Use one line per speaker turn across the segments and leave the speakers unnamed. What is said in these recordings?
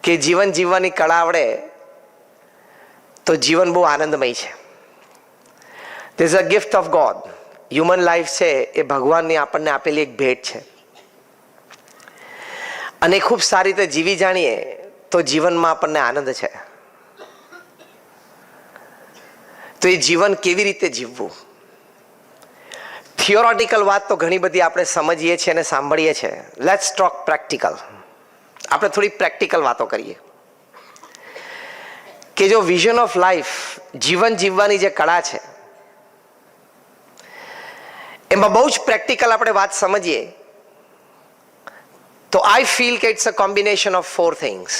કે જીવન જીવવાની કળા આવડે તો જીવન બહુ આનંદમય છે. This is a gift of God. Human life છે એ ભગવાનની આપણને આપેલી એક ભેટ છે, અને ખૂબ સારી રીતે જીવી જાણીએ તો જીવનમાં આપણને આનંદ છે. તો એ જીવન કેવી રીતે જીવવું? થિયોરોટિકલ વાત તો ઘણી બધી આપણે સમજીએ છીએ અને સાંભળીએ છીએ. Let's talk practical. આપણે થોડી પ્રેક્ટિકલ વાતો કરીએ કે જો વિઝન ઓફ લાઈફ, જીવન જીવવાની જે કળા છે, એમાં બહુ જ પ્રેક્ટિકલ આપણે વાત સમજીએ તો આઈ ફીલ કે it's a combination of 4 things.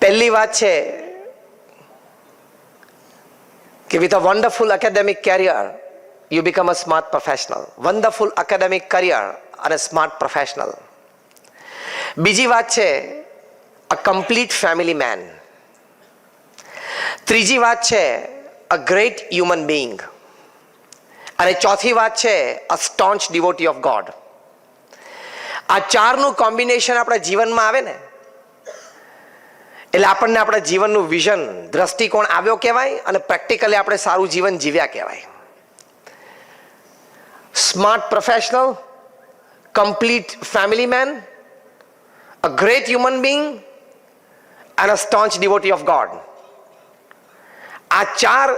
પહેલી વાત છે કે with a wonderful academic career you become a smart professional. wonderful academic career અને સ્માર્ટ પ્રોફેશનલ. બીજી વાત છે a complete family man. ત્રીજી વાત છે a great human being. અને ચોથી વાત છે a staunch devotee of God. આ ચારનું કોમ્બિનેશન આપણા જીવનમાં આવે ને એટલે આપણને આપણા જીવનનું વિઝન, દ્રષ્ટિકોણ આવ્યો કહેવાય, અને પ્રેક્ટિકલી આપણે સારું જીવન જીવ્યા કહેવાય. Smart professional, complete family man, a great human being અને અ સ્ટોન્ચ ડિવોટી ઓફ ગોડ. આ ચાર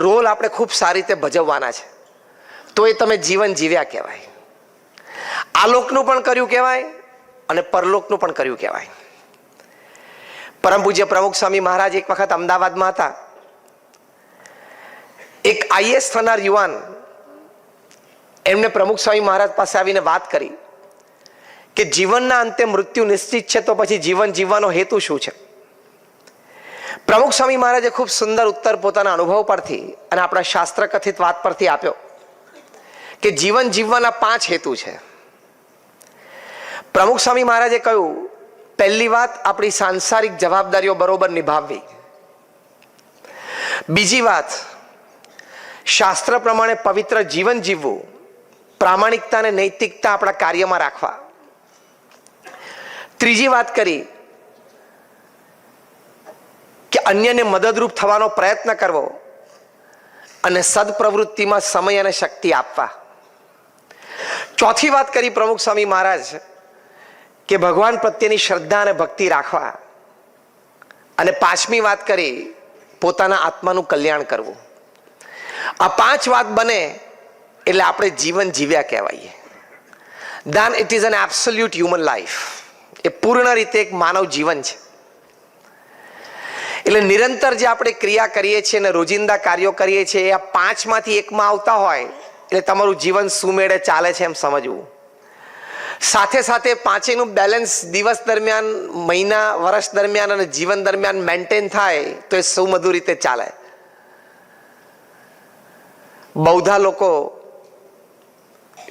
રોલ આપણે ખૂબ સારી રીતે ભજવવાના છે તો એ તમે જીવન જીવ્યા કહેવાય. આલોકનું પણ કર્યું કહેવાય અને પરલોકનું પણ કર્યું કહેવાય. પરમ પૂજ્ય પ્રમુખ સ્વામી મહારાજ એક વખત અમદાવાદમાં હતા. એક આઈએસ થનાર યુવાન એમને પ્રમુખ સ્વામી મહારાજ પાસે આવીને વાત કરી કે જીવનના અંતે મૃત્યુ નિશ્ચિત છે તો પછી જીવન જીવવાનો હેતુ શું છે? પ્રમુખ સ્વામી મહારાજે ખૂબ સુંદર ઉત્તર પોતાના અનુભવ પરથી અને આપણા શાસ્ત્ર કથિત વાત પરથી આપ્યો કે જીવન જીવવાના 5 હેતુ છે. પ્રમુખ સ્વામી મહારાજે કહ્યું, પહેલી વાત આપણી સાંસારિક જવાબદારીઓ બરોબર નિભાવવી. બીજી વાત, શાસ્ત્ર પ્રમાણે પવિત્ર જીવન જીવવું, પ્રામાણિકતા અને નૈતિકતા આપણા કાર્યમાં રાખવા. ત્રીજી વાત કરી કે અન્યને મદદરૂપ થવાનો પ્રયત્ન કરવો અને સદપ્રવૃત્તિમાં સમય અને શક્તિ આપવા. ચોથી વાત કરી પ્રમુખ સ્વામી મહારાજ કે ભગવાન પ્રત્યેની શ્રદ્ધા અને ભક્તિ રાખવા. અને પાંચમી વાત કરી પોતાના આત્માનું કલ્યાણ કરવું. આ 5 વાત બને એટલે આપણે જીવન જીવ્યા કહેવાય. Then it is an absolute human life. એ પૂર્ણ રીતે એક માનવ જીવન છે. એટલે નિરંતર જે આપણે ક્રિયા કરીએ છીએ અને રોજિંદા કાર્યો કરીએ છીએ એ આ 5માંથી એકમાં આવતા હોય એટલે તમારું જીવન સુમેળે ચાલે છે એમ સમજવું. સાથે સાથે 5નું બેલેન્સ દિવસ દરમિયાન, મહિના, વર્ષ દરમિયાન અને જીવન દરમિયાન મેન્ટેન થાય તો એ સુમધુર રીતે ચાલે. બૌદ્ધા લોકો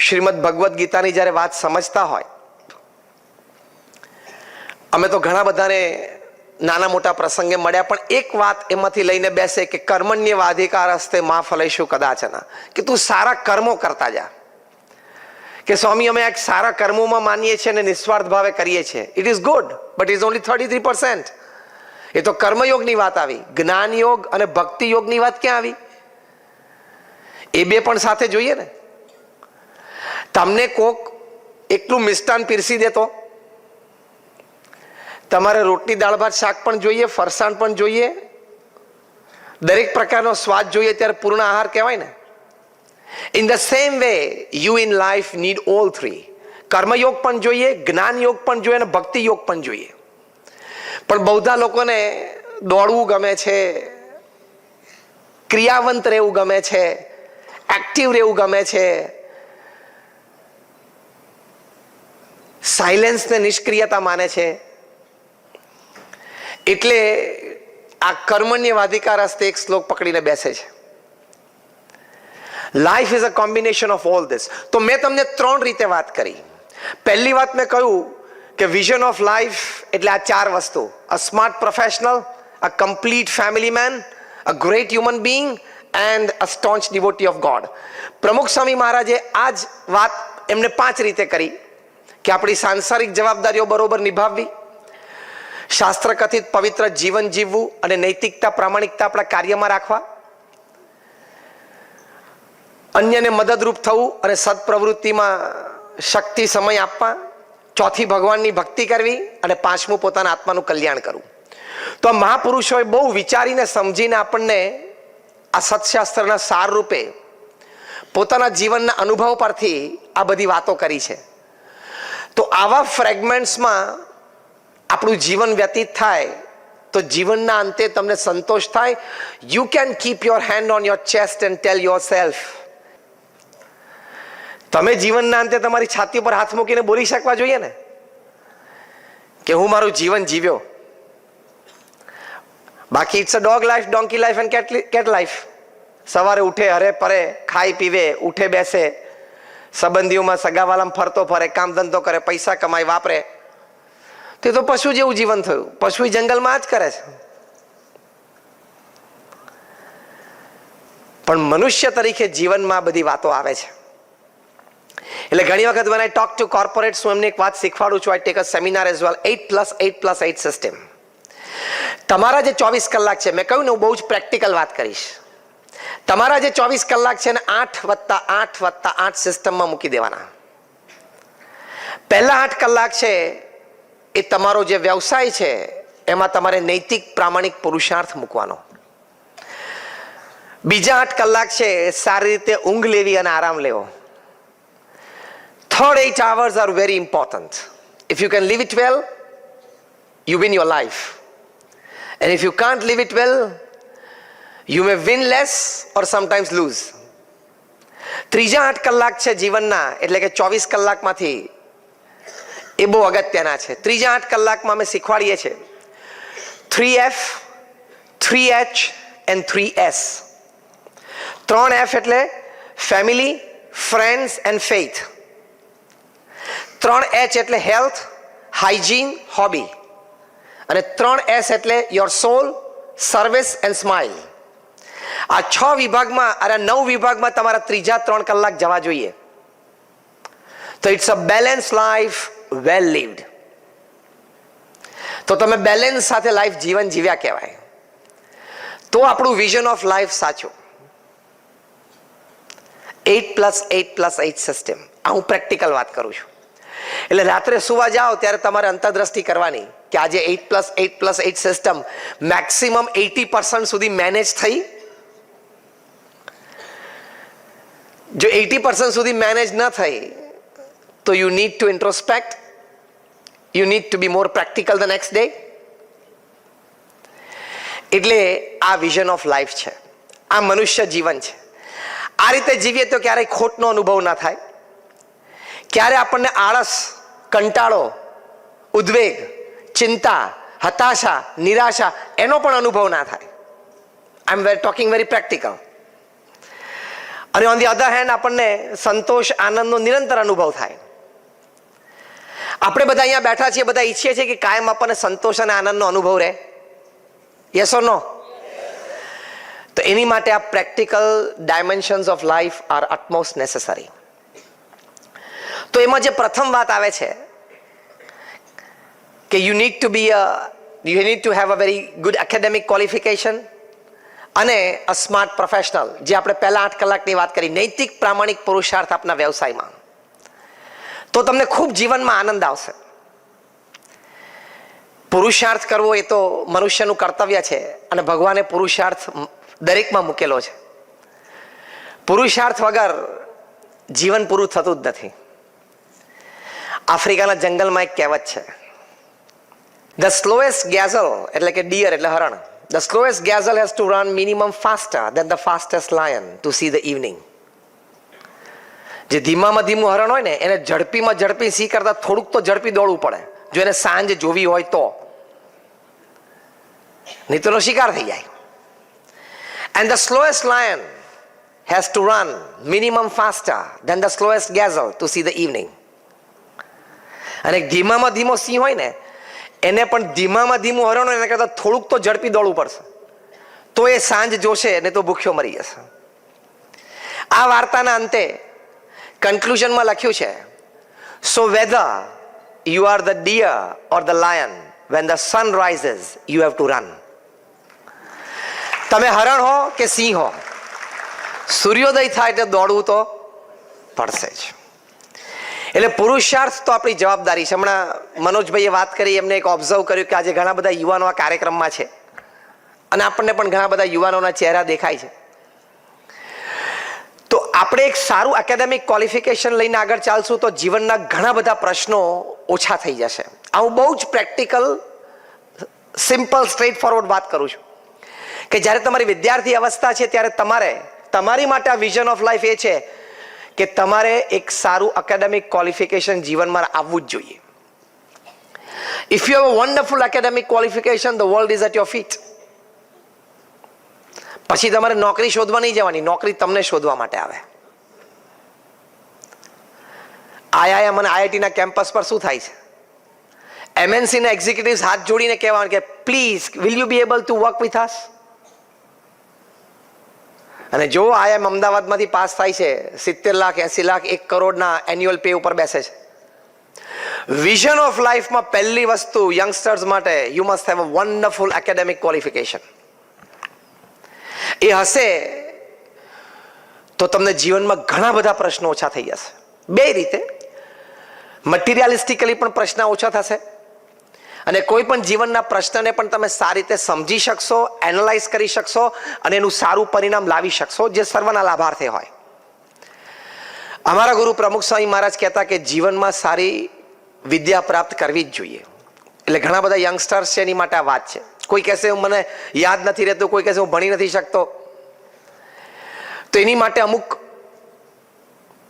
શ્રીમદ ભગવદ્ ગીતાની જ્યારે વાત સમજતા હોય, અમે તો ઘણા બધાને નાના મોટા પ્રસંગે મળ્યા, પણ એક વાત એમાંથી લઈને બેસે કે કર્મણ્યવાધિકારસ્તે મા ફલેષુ કદાચન, કે તું સારા કર્મો કરતા જા. કે સ્વામી અમે એક સારા કર્મોમાં માનીએ છીએ અને નિસ્વાર્થ ભાવે કરીએ છીએ. It is good but is only 33%. એ તો કર્મયોગની વાત આવી. જ્ઞાન યોગ અને ભક્તિ યોગની વાત ક્યાં આવી? એ બે પણ સાથે જોઈએ ને. તમને કોક એકલું મિષ્ટાન પીરસી દેતો, તમારે રોટલી, દાળ, ભાત, શાક પણ જોઈએ, ફરસાણ પણ જોઈએ, દરેક પ્રકારનો સ્વાદ જોઈએ, ત્યારે પૂર્ણ આહાર કહેવાય ને. In the same way, you in life need all 3. કર્મયોગ પણ જોઈએ, જ્ઞાન યોગ પણ જોઈએ અને ભક્તિ યોગ પણ જોઈએ. પણ બૌદ્ધા લોકોને દોડવું ગમે છે, ક્રિયાવંત રહેવું ગમે છે, એક્ટિવ રહેવું ગમે છે, સાયલેન્સને નિષ્ક્રિયતા માને છે. એટલે આ કર્મણ્યવાધિકાર હસ્તે એક શ્લોક પકડીને બેસે છે. Life is a combination of all this. તો મેં તમને 3 રીતે વાત કરી. પહેલી વાત મેં કહ્યું કે વિઝન ઓફ લાઈફ એટલે આ 4 વસ્તુ: a smart professional, a complete family man, a great human being and a staunch devotee of God. Pramukh Swami મહારાજે આ જ વાત એમને 5 રીતે કરી. કે આપણી સાંસારિક જવાબદારીઓ બરોબર નિભાવવી, શાસ્ત્ર કથિત પવિત્ર જીવન જીવવું અને નૈતિકતા પ્રામાણિકતા આપણા કાર્યમાં રાખવા, અન્યને મદદરૂપ થવું અને સત્પ્રવૃત્તિમાં શક્તિ સમય આપવા, ચોથી ભગવાનની ભક્તિ કરવી અને પાંચમું પોતાના આત્માનું કલ્યાણ કરવું. તો આ મહાપુરુષોએ બહુ વિચારીને સમજીને આપણને આ સત્શાસ્ત્રના સાર રૂપે પોતાના જીવનના અનુભવ પરથી આ બધી વાતો કરી છે. તો આવા ફ્રેગમેન્ટ્સમાં આપણું જીવન વ્યતીત થાય તો જીવનના અંતે તમને સંતોષ થાય. You can keep your hand on your chest and tell your self. તમે જીવનના અંતે તમારી છાતી પર હાથ મૂકીને બોલી શકવા જોઈએ ને કે હું મારું જીવન જીવ્યો. બાકી it's a dog life, donkey life and cat life. સવારે ઉઠે, હરે પરે, ખાઈ પીવે, ઉઠે બેસે, સંબંધીઓમાં સગાવાલામાં ફરતો ફરે, કામ ધંધો કરે, પૈસા કમાય, વાપરે. તે તો પશુ જેવું જીવન થયું. પશુ જંગલમાં જ કરે છે. પણ મનુષ્ય તરીકે જીવનમાં બધી વાતો આવે છે. એટલે ઘણી વખત when I talk to corporates હું એમને એક વાત શીખવાડું છું. I take a seminar as well. 8+8+8 system. તમારા જે 24 કલાક છે, મેં કહ્યું ને હું બહુ જ પ્રેક્ટિકલ વાત કરીશ. તમારા જે 24 કલાક છે ને 8+8+8 સિસ્ટમમાં મૂકી દેવાના. પહેલા 8 કલાક છે એ તમારો જે વ્યવસાય છે એમાં તમારે નૈતિક પ્રામાણિક પુરુષાર્થ મૂકવાનો. બીજા 8 કલાક છે સારી રીતે ઊંઘ લેવી અને આરામ લેવો. Third 8 hours are very important. If you can live it well, you win your life. And if you can't live it well, you may win less or sometimes lose. ત્રીજા 8 કલાક છે જીવનના, એટલે કે 24 કલાકમાંથી એ બહુ અગત્યના છે. ત્રીજા 8 કલાકમાં અમે શીખવાડીએ છીએ 3F, 3H and 3S. 3F એટલે family, friends and faith. 3H એટલે હેલ્થ, હાઇજીન, હોબી. અને 3S એટલે your soul, service and smile. આ 6 વિભાગમાં અને 9 વિભાગમાં તમારા ત્રીજા 3 કલાક જવા જોઈએ. તો ઇટ્સ અ બેલેન્સ લાઈફ વેલ લીવડ. તો તમે બેલેન્સ સાથે લાઈફ જીવન જીવ્યા કહેવાય. તો આપણું વિઝન ઓફ લાઈફ સાચું. 8+8+8 સિસ્ટમ. આ હું પ્રેક્ટિકલ વાત કરું છું. એટલે રાત્રે સુવા જાઓ ત્યારે તમારે અંતરદ્રષ્ટિ કરવાની કે આજે 8+8+8 સિસ્ટમ મેક્સિમમ 80% સુધી મેનેજ થઈ. જો 80% સુધી મેનેજ ન થઈ તો you need to introspect. You need to be more practical the next day. એટલે આ વિઝન ઓફ લાઈફ છે, આ મનુષ્ય જીવન છે. આ રીતે જીવીએ તો ક્યારેય ખોટનો અનુભવ ના થાય. ક્યારે આપણને આળસ, કંટાળો, ઉદ્વેગ, ચિંતા, હતાશા, નિરાશા એનો પણ અનુભવ ના થાય. આઈ એમ ટોકિંગ વેરી પ્રેક્ટિકલ. અને ઓન ધી અધર હેન્ડ આપણને સંતોષ, આનંદનો નિરંતર અનુભવ થાય. આપણે બધા અહીંયા બેઠા છીએ, બધા ઈચ્છીએ છીએ કે કાયમ આપણને સંતોષ અને આનંદનો અનુભવ રહે. Yes or no? તો એની માટે આ practical dimensions of life are utmost necessary. તો એમાં જે પ્રથમ વાત આવે છે કે you need to have a very good academic qualification અને અ સ્માર્ટ પ્રોફેશનલ. જે આપણે પહેલા 8 કલાકની વાત કરી, નૈતિક પ્રામાણિક પુરુષાર્થ આપના વ્યવસાયમાં. તો તમને ખૂબ જીવનમાં આનંદ આવશે. પુરુષાર્થ કરવો એ તો મનુષ્યનું કર્તવ્ય છે અને ભગવાને પુરુષાર્થ દરેકમાં મૂકેલો છે. પુરુષાર્થ વગર જીવન પૂરું થતું જ નથી. આફ્રિકાના જંગલમાં એક કહેવત છે, ધ સ્લોએસ્ટ ગેઝલ એટલે કે ડિયર એટલે હરણ, the slowest gazelle has to run minimum faster than the fastest lion to see the evening. જે ધીમામાં ધીમું હરણ હોય ને એને ઝડપીમાં ઝડપી સી કરતા થોડુંક તો ઝડપી દોડવું પડે જો એને સાંજ જોવી હોય તો, નહીં તો શિકાર થઈ જાય. And the slowest lion has to run minimum faster than the slowest gazelle to see the evening. અને ધીમામાં ધીમો સિંહ હોય ને એને પણ ધીમામાં ધીમું હરણ હોય એના કરતાં થોડુંક તો ઝડપી દોડવું પડશે તો એ સાંજ જોશે ને તો ભૂખ્યો મરી જશે. આ વાર્તાના અંતે કન્ક્લુઝનમાં લખ્યું છે So whether you are the deer or the lion, when the sun rises, you have to run. તમે હરણ હો કે સિંહ હો, સૂર્યોદય થાય એટલે દોડવું તો પડશે જ. એટલે પુરુષાર્થ તો આપણી જવાબદારી છે. હમણાં મનોજભાઈએ વાત કરી, એમને એક ઓબ્ઝર્વ કર્યું કે આજે ઘણા બધા યુવાનો આ કાર્યક્રમમાં છે અને આપણને પણ ઘણા બધા યુવાનોના ચહેરા દેખાય છે. તો આપણે એક સારું એકેડેમિક ક્વોલિફિકેશન લઈને આગળ ચાલશું તો જીવનના ઘણા બધા પ્રશ્નો ઓછા થઈ જશે. આ હું બહુ જ પ્રેક્ટિકલ, સિમ્પલ, સ્ટ્રેટ ફોરવર્ડ વાત કરું છું કે જ્યારે તમારી વિદ્યાર્થી અવસ્થા છે ત્યારે તમારી માટે આ વિઝન ઓફ લાઈફ એ છે કે તમારે એક સારું એકેડેમિક ક્વોલિફિકેશન જીવનમાં આવવું જ જોઈએ. If you have a wonderful academic qualification, the world is at your feet. પછી તમારે નોકરી શોધવા નહીં જવાની, નોકરી તમને શોધવા માટે આવે. આઈઆઈએમ અને આઈઆઈટીના કેમ્પસ પર શું થાય છે? એમએનસીના એક્ઝિક્યુટિવ્સ હાથ જોડીને કહેવાનું કે please will you be able to work with us. અને જો આઈઆઈએમ અમદાવાદમાંથી પાસ થાય છે, 70 લાખ 80 લાખ 1 કરોડના એન્યુઅલ પે ઉપર બેસે છે. વિઝન ઓફ લાઈફમાં પહેલી વસ્તુ યંગસ્ટર્સ માટે, you must have a wonderful academic qualification. એ હશે તો તમને જીવનમાં ઘણા બધા પ્રશ્નો ઓછા થઈ જશે. બે રીતે, મટીરિયાલિસ્ટિકલી પણ પ્રશ્ન ઓછા થશે અને કોઈ પણ જીવનના પ્રશ્નને પણ તમે સારી રીતે સમજી શકશો, એનાલાઇઝ કરી શકશો અને એનું સારું પરિણામ લાવી શકશો, જે સર્વના લાભાર્થે હોય. અમારા ગુરુ પ્રમુખ સ્વામી મહારાજ કહેતા કે જીવનમાં સારી વિદ્યા પ્રાપ્ત કરવી જ જોઈએ. એટલે ઘણા બધા યંગસ્ટર્સ છે એની માટે આ વાત છે. કોઈ કહેશે મને યાદ નથી રહેતું, કોઈ કહેશે હું ભણી નથી શકતો. તો એની માટે અમુક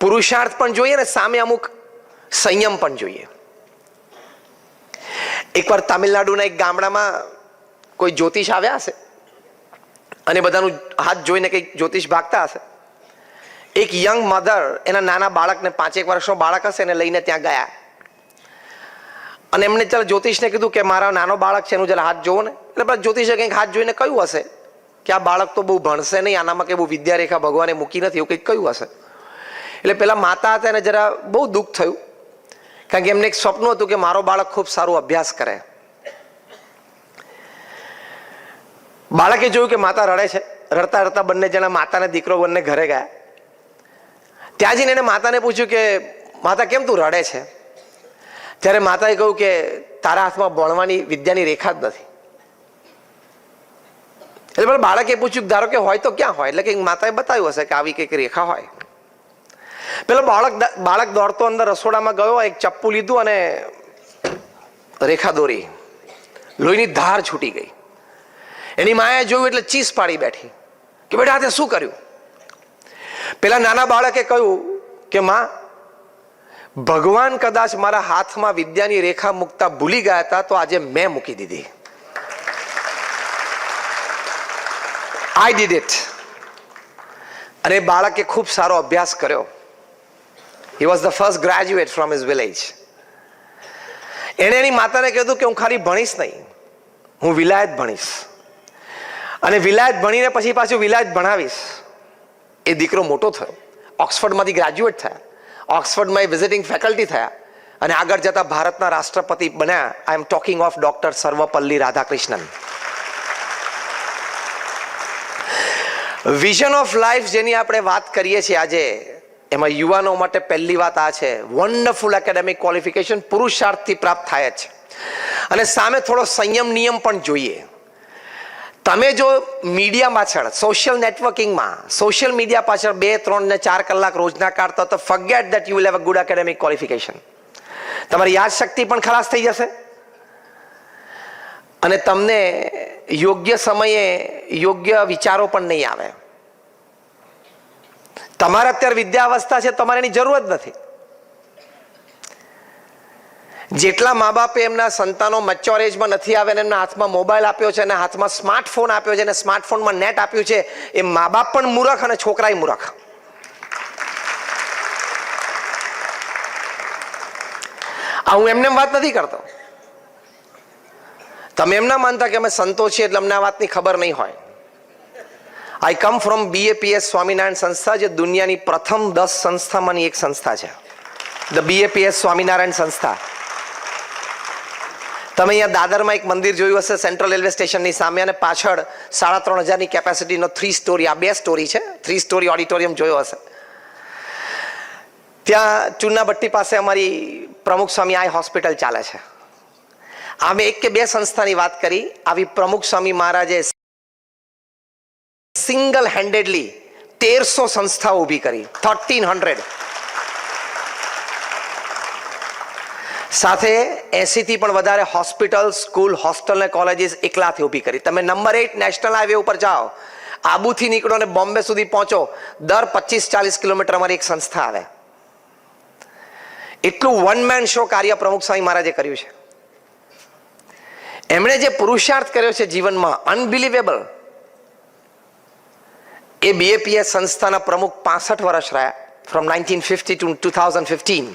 પુરુષાર્થ પણ જોઈએ ને સામે અમુક સંયમ પણ જોઈએ. એકવાર તામિલનાડુના એક ગામડામાં કોઈ જ્યોતિષ આવ્યા હશે અને બધાનું હાથ જોઈને કંઈક જ્યોતિષ ભાગતા હશે. એક યંગ મધર એના નાના બાળકને, 5-1 વર્ષનો બાળક હશે, એને લઈને ત્યાં ગયા અને એમને ચાલ જ્યોતિષને કીધું કે મારા નાનો બાળક છે, એનું જરા હાથ જોવો ને. એટલે પેલા જ્યોતિષે કંઈક હાથ જોઈને કહ્યું હશે કે આ બાળક તો બહુ ભણશે નહીં, આનામાં કંઈ બહુ વિદ્યારેખા ભગવાને મૂકી નથી, એવું કંઈક કહ્યું હશે. એટલે પેલા માતા હતા એને જરા બહુ દુઃખ થયું, કારણ કે એમને એક સ્વપ્ન હતું કે મારો બાળક ખૂબ સારું અભ્યાસ કરે. બાળકે જોયું કે માતા રડે છે. રડતા રડતા બંને જણા, માતા અને દીકરો બંને ઘરે ગયા. ત્યાં જઈને એને માતાને પૂછ્યું કે માતા કેમ તું રડે છે? ત્યારે માતાએ કહ્યું કે તારા હાથમાં ભણવાની વિદ્યાની રેખા જ નથી. એટલે બાળકે પૂછ્યું ધારો કે હોય તો ક્યાં હોય? એટલે કે માતાએ બતાવ્યું હશે કે આવી કંઈક રેખા હોય. પેલો બાળક દોડતો અંદર રસોડામાં ગયો, એક ચપ્પુ લીધું અને રેખા દોરી. લોહીની ધાર છૂટી ગઈ. એની માએ જોયું એટલે ચીસ પાડી બેઠી કે બેટા આ તે શું કર્યું? પેલા નાના બાળકે કહ્યું કે માં, ભગવાન કદાચ મારા હાથમાં વિદ્યાની રેખા મૂકતા ભૂલી ગયા હતા તો આજે મેં મૂકી દીધી. I did it. અને બાળકે ખૂબ સારો અભ્યાસ કર્યો. He was the first graduate from his village. એણે એની માતાને કીધું કે હું ખાલી ભણીશ નહીં, હું વિલાયત ભણીશ અને વિલાયત ભણીને પછી પાછું વિલાયત ભણાવીશ. એ દીકરો મોટો થયો, ઓક્સફર્ડમાંથી ગ્રેજ્યુએટ થયા, ઓક્સફર્ડમાં એ વિઝિટિંગ ફેકલ્ટી થયા અને આગળ જતા ભારતના રાષ્ટ્રપતિ બન્યા. I am talking of doctor Sarvepalli Radhakrishnan. Vision of life જેની આપણે વાત કરીએ છીએ આજે, એમાં યુવાનો માટે પહેલી વાત આ છે, વન્ડરફુલ એકેડેમિક ક્વોલિફિકેશન પુરુષાર્થથી પ્રાપ્ત થાય છે અને સામે થોડો સંયમ નિયમ પણ જોઈએ. તમે જો મીડિયા પાછળ, સોશિયલ નેટવર્કિંગમાં, સોશિયલ મીડિયા પાછળ 2, 3 ને 4 કલાક રોજના કાઢતા તો forget that you will have a good academic qualification. તમારી યાદશક્તિ પણ ખલાસ થઈ જશે અને તમને યોગ્ય સમયે યોગ્ય વિચારો પણ નહીં આવે. તમારે અત્યારે વિદ્યાવસ્થા છે, તમારે એની જરૂર જ નથી. જેટલા મા બાપે એમના સંતાનો મેચ્યોર એજમાં નથી આવે અને એમના હાથમાં મોબાઈલ આપ્યો છે અને હાથમાં સ્માર્ટફોન આપ્યો છે અને સ્માર્ટફોનમાં નેટ આપ્યું છે, એ મા બાપ પણ મૂર્ખ અને છોકરાય મૂર્ખ. આ હું એમને વાત નથી કરતો. તમે એમ ના માનતા કે અમે સંતો છીએ એટલે અમને આ વાતની ખબર નહીં હોય. આઈ કમ ફ્રોમ BAPS સ્વામિનારાયણ સંસ્થા, જે દુનિયાની પ્રથમ 10 સંસ્થામાંની એક સંસ્થા છે. ધ BAPS સ્વામિનારાયણ સંસ્થા. તમે અહીંયા દાદરમાં એક મંદિર જોયું હશે સેન્ટ્રલ રેલવે સ્ટેશનની સામે, અને પાછળ 3,500 કેપેસિટીનો 3 સ્ટોરી, આ 2 સ્ટોરી છે, 3 સ્ટોરી ઓડિટોરિયમ જોયો હશે. ત્યાં ચુન્નાભટ્ટી પાસે અમારી પ્રમુખ સ્વામી આઈ હોસ્પિટલ ચાલે છે. અમે 1 કે 2 સંસ્થાની વાત કરી. આવી પ્રમુખ સ્વામી મહારાજે સિંગલ હેન્ડેડલી 1300 સંસ્થાઓ ઊભી કરી, 1300. સાથે 80 થી પણ વધારે હોસ્પિટલ, સ્કૂલ, હોસ્ટેલ ને કોલેજીસ એકલાથી ઊભી કરી. તમે નંબર 8 નેશનલ હાઈવે ઉપર જાઓ, આબુથી નીકળો ને બોમ્બે સુધી પહોંચો, દર 25-40 કિલોમીટર અમારી એક સંસ્થા આવે. એટલું વન મેન શો કાર્ય પ્રમુખ સ્વામી મહારાજે કર્યું છે. એમણે જે પુરુષાર્થ કર્યો છે જીવનમાં, અનબિલીવેબલ. એ BAPS સંસ્થાના પ્રમુખ 65 વર્ષ રહ્યા, ફ્રોમ 1950 ટુ 2015.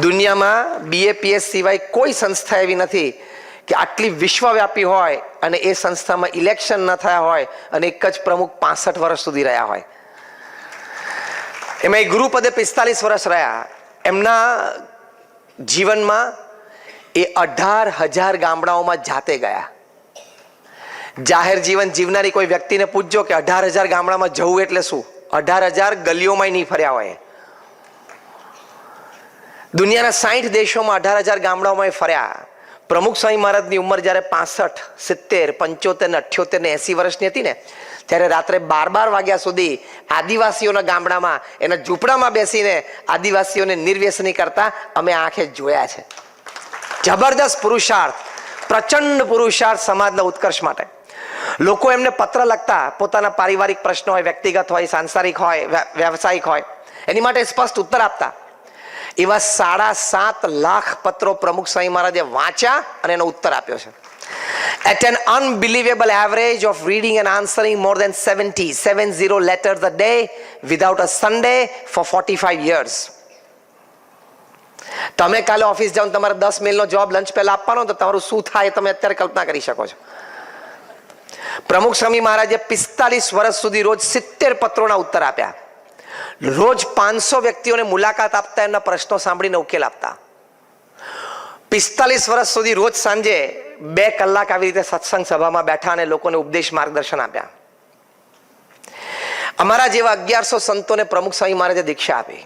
દુનિયામાં BAPS સિવાય કોઈ સંસ્થા એવી નથી કે આટલી વિશ્વવ્યાપી હોય અને એ સંસ્થામાં ઇલેક્શન ન થયા હોય અને એક જ પ્રમુખ 65 વર્ષ સુધી રહ્યા હોય. એમાં ગુરુપદે 45 વર્ષ રહ્યા. એમના જીવનમાં એ 18,000 ગામડાઓમાં જાતે ગયા. જાહેર જીવન જીવનારી કોઈ વ્યક્તિને પૂછજો કે 18,000 ગામડામાં જવું એટલે શું? 18,000 ગલીઓમાં નહીં ફર્યા હોય. દુનિયાના 60 દેશોમાં 18,000 ગામડાઓમાં ફર્યા. પ્રમુખ સ્વામી મહારાજની ઉંમર જ્યારે 65, 70, 75, 78 ને 80 વર્ષની હતી ને, ત્યારે રાત્રે 12 વાગ્યા સુધી આદિવાસીઓના ગામડામાં એના ઝૂંપડામાં બેસીને આદિવાસીઓને નિર્વ્યસની કરતા અમે આંખે જોયા છે. જબરદસ્ત પુરુષાર્થ, પ્રચંડ પુરુષાર્થ સમાજના ઉત્કર્ષ માટે. લોકો એમને પત્ર લખતા, પોતાના પારિવારિક પ્રશ્નો હોય, વ્યક્તિગત હોય, સાંસારિક હોય, વ્યવસાયિક હોય, એની માટે સ્પષ્ટ ઉત્તર આપતા. એવા 7.5 લાખ પત્રો પ્રમુખ સ્વામી મહારાજે વાંચ્યા અને એનો ઉત્તર આપ્યો છે. At an unbelievable average of reading and answering more than 70 letters a day without a Sunday for 45 years. તમે કાલે ઓફિસ જાઓ, તમારે 10 મેલનો જવાબ લંચ પહેલા આપવાનો, તો તમારું શું થાય તમે અત્યારે કલ્પના કરી શકો છો. પ્રમુખ સ્વામી મહારાજે 45 વર્ષ સુધી રોજ 70 પત્રોના ઉત્તર આપ્યા. રોજ 500 વ્યક્તિઓને મુલાકાત આપતા, એમના પ્રશ્નો સાંભળીને ઉકેલ આપતા. 45 વર્ષ સુધી રોજ સાંજે 2 કલાક આવી રીતે સત્સંગ સભામાં બેઠા અને લોકોને ઉપદેશ માર્ગદર્શન આપ્યા. અમારા જેવા 1100 સંતોને પ્રમુખ સ્વામી મહારાજે દીક્ષા આપી.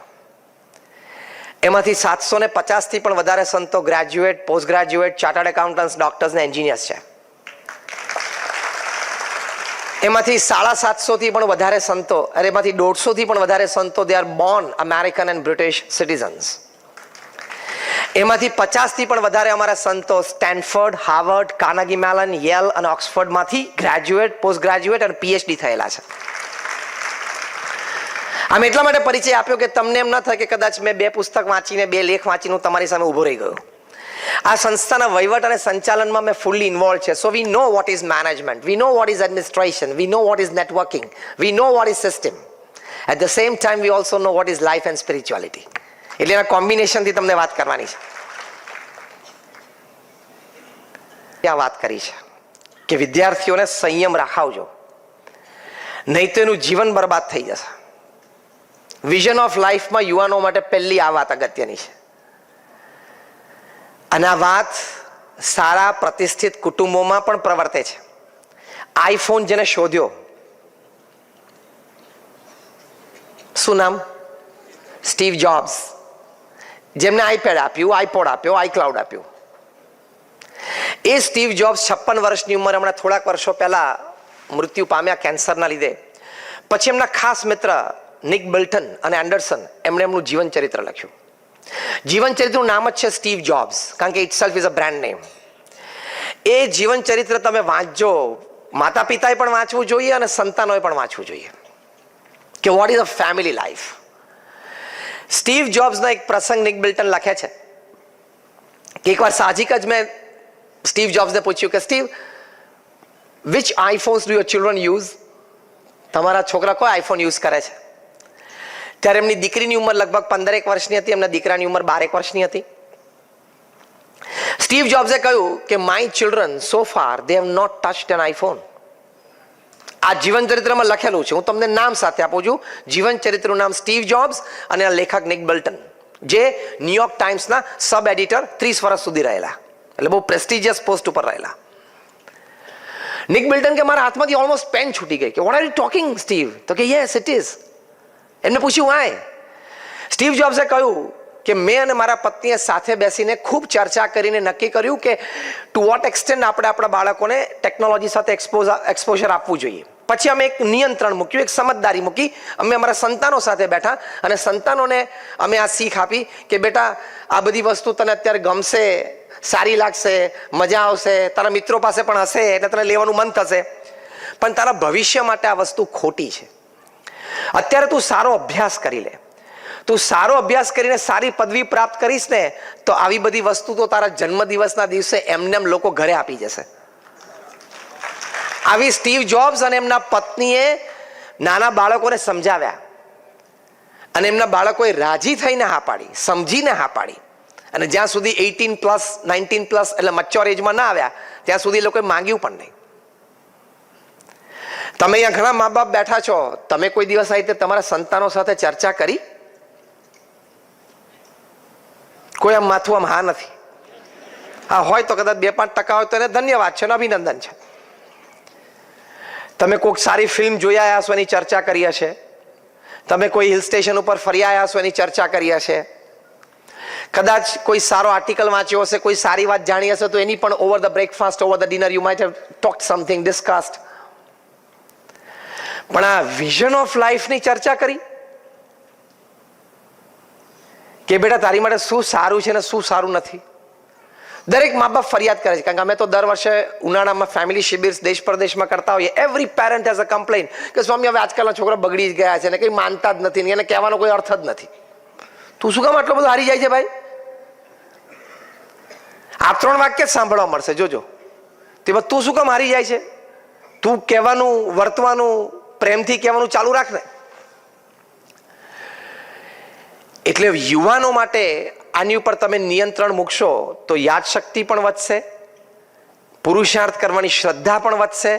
એમાંથી 750 થી પણ વધારે સંતો graduate, post graduate, chartered accountants, doctors ને એન્જિનિયર્સ છે. એમાંથી 750 થી પણ વધારે સંતો, એમાંથી 150 થી પણ વધારે સંતો they are Born American and British citizens. એમાંથી 50 થી પણ વધારે અમારા સંતો Stanford, Harvard, Carnegie melon, Yale અને ઓક્સફર્ડમાંથી ગ્રેજ્યુએટ, પોસ્ટ ગ્રેજ્યુએટ અને PhD થયેલા છે. આમ એટલા માટે પરિચય આપ્યો કે તમને એમ ન થાય કે કદાચ મેં 2 પુસ્તક વાંચીને, 2 લેખ વાંચીને હું તમારી સામે ઊભો રહી ગયો. આ સંસ્થાના વહીવટ અને સંચાલનમાં મેં ફુલ્લી ઇન્વોલ્વ છે. So we know what is management, we know what is administration, we know what is networking, we know what is system. At the same time we also know what is life and spirituality. એટલે એના કોમ્બિનેશનથી તમને વાત કરવાની છે. ત્યાં વાત કરી છે કે વિદ્યાર્થીઓને સંયમ રાખાવજો, નહીં તો એનું જીવન બરબાદ થઈ જશે. વિઝન ઓફ લાઈફમાં યુવાનો માટે પહેલી આ વાત અગત્યની છે. અને આ વાત સારા પ્રતિષ્ઠિત કુટુંબોમાં પણ પ્રવર્તે છે. આઈફોન જેને શોધ્યો, શું નામ? Steve jobs. જેમને આઈપેડ આપ્યું, આઈપોડ આપ્યો, આઈક્લાઉડ આપ્યું. એ સ્ટીવ જોબ્સ 56 વર્ષની ઉંમરે હમણાં થોડાક વર્ષો પહેલા મૃત્યુ પામ્યા કેન્સરના લીધે. પછી એમના ખાસ મિત્ર નિક બિલ્ટન અને એન્ડરસન, એમણે એમનું જીવન ચરિત્ર લખ્યું. જીવન ચરિત્રનું નામ જ છે સ્ટીવ જોબ્સ, કારણ કે itself is a brand name. એ જીવન ચરિત્ર તમે વાંચજો. માતા પિતાએ પણ વાંચવું જોઈએ અને સંતાનોએ પણ વાંચવું જોઈએ કે what is a family life. Steve જોબ્સનો એક પ્રસંગ નિક બિલ્ટન લખે છે કે એકવાર સાહજિક જ મેં સ્ટીવ જોબ્સને પૂછ્યું કે Steve, which iPhones do your children use? તમારા છોકરા કોઈ આઈફોન યુઝ કરે છે? ત્યારે એમની દીકરીની ઉંમર લગભગ 15 વર્ષની હતી, એમના દીકરાની ઉંમર 12 વર્ષની હતી. સ્ટીવ જોબ્સે કહ્યું કે my children so far they have not touched an iPhone. આ જીવન ચરિત્રમાં લખેલું છે. હું તમને નામ સાથે આપું છું. જીવન ચરિત્રનું નામ સ્ટીવ જોબ્સ અને લેખક નિક બિલ્ટન. જે ન્યુયોર્ક ટાઈમ્સના સબ એડિટર 30 વર્ષ સુધી રહેલા, એટલે બહુ પ્રેસ્ટિજિયસ પોસ્ટ ઉપર રહેલા. નિક બિલ્ટન કે મારા હાથમાંથી ઓલમોસ્ટ પેન છૂટી ગઈ કે what are you talking Steve? તો કે યસ ઇટ ઇઝ. એમને પૂછ્યું વાય? સ્ટીવ જોબ્સે કહ્યું કે મેં અને મારા પત્નીએ સાથે બેસીને ખૂબ ચર્ચા કરીને નક્કી કર્યું કે ટુ વોટ એક્સટેન્ડ આપણે આપણા બાળકોને ટેકનોલોજી સાથે એક્સપોઝર આપવું જોઈએ. પછી અમે એક નિયંત્રણ મૂક્યું, એક સમજદારી મૂકી. અમે અમારા સંતાનો સાથે બેઠા અને સંતાનોને અમે આ શીખ આપી કે બેટા આ બધી વસ્તુ તને અત્યારે ગમશે, સારી લાગશે, મજા આવશે, તારા મિત્રો પાસે પણ હશે એટલે તને લેવાનું મન થશે, પણ તારા ભવિષ્ય માટે આ વસ્તુ ખોટી છે. અત્યારે તું સારો અભ્યાસ કરી લે, તું સારો અભ્યાસ કરીને સારી પદવી પ્રાપ્ત કરીશ ને તો આવી બધી વસ્તુ તો તારા જન્મદિવસના દિવસે એમને લોકો ઘરે આપી જશે. આવી સ્ટીવ જોબ્સ અને એમના પત્નીએ નાના બાળકોને સમજાવ્યા અને એમના બાળકોએ રાજી થઈને હા પાડી, સમજીને હા પાડી. અને જ્યાં સુધી 18+, 19+ એટલે મચ્યોર એજમાં ના આવ્યા ત્યાં સુધી લોકોએ માંગ્યું પણ નહીં. તમે અહીંયા ઘણા મા બાપ બેઠા છો, તમે કોઈ દિવસ આવી રીતે તમારા સંતાનો સાથે ચર્ચા કરી? કોઈ આમ માથું આમ હા નથી. હા હોય તો કદાચ 2-5% હોય તો એને ધન્યવાદ છે, અભિનંદન છે. તમે કોઈક સારી ફિલ્મ જોઈ આવ્યા છો એની ચર્ચા કરી હશે, તમે કોઈ હિલ સ્ટેશન ઉપર ફરી આવ્યા છો એની ચર્ચા કરી હશે, કદાચ કોઈ સારો આર્ટિકલ વાંચ્યો હશે, કોઈ સારી વાત જાણી હશે તો એની પણ over the breakfast, over the dinner you might have talked something, discussed. પણ આ વિઝન ઓફ લાઈફની ચર્ચા કરી કે બેટા તારી માટે શું સારું છે ને શું સારું નથી? દરેક મા બાપ ફરિયાદ કરે છે, કારણ કે અમે તો દર વર્ષે ઉનાળામાં ફેમિલી શિબિર દેશ પરદેશમાં કરતા હોઈએ. Every parent has a complain કે સ્વામી હવે આજકાલના છોકરા બગડી જ ગયા છે ને કંઈ માનતા જ નથી, એને કહેવાનો કોઈ અર્થ જ નથી. તું શું કામ આટલો બધો હારી જાય છે ભાઈ? આ 3 વાક્ય જ સાંભળવા મળશે, જોજો. તે તું શું કામ હારી જાય છે? તું કહેવાનું, વર્તવાનું, પ્રેમથી કહેવાનું ચાલુ રાખ ને. એટલે યુવાનો માટે આની ઉપર તમે નિયંત્રણ મૂકશો તો યાદશક્તિ પણ વધશે, પુરુષાર્થ કરવાની શ્રદ્ધા પણ વધશે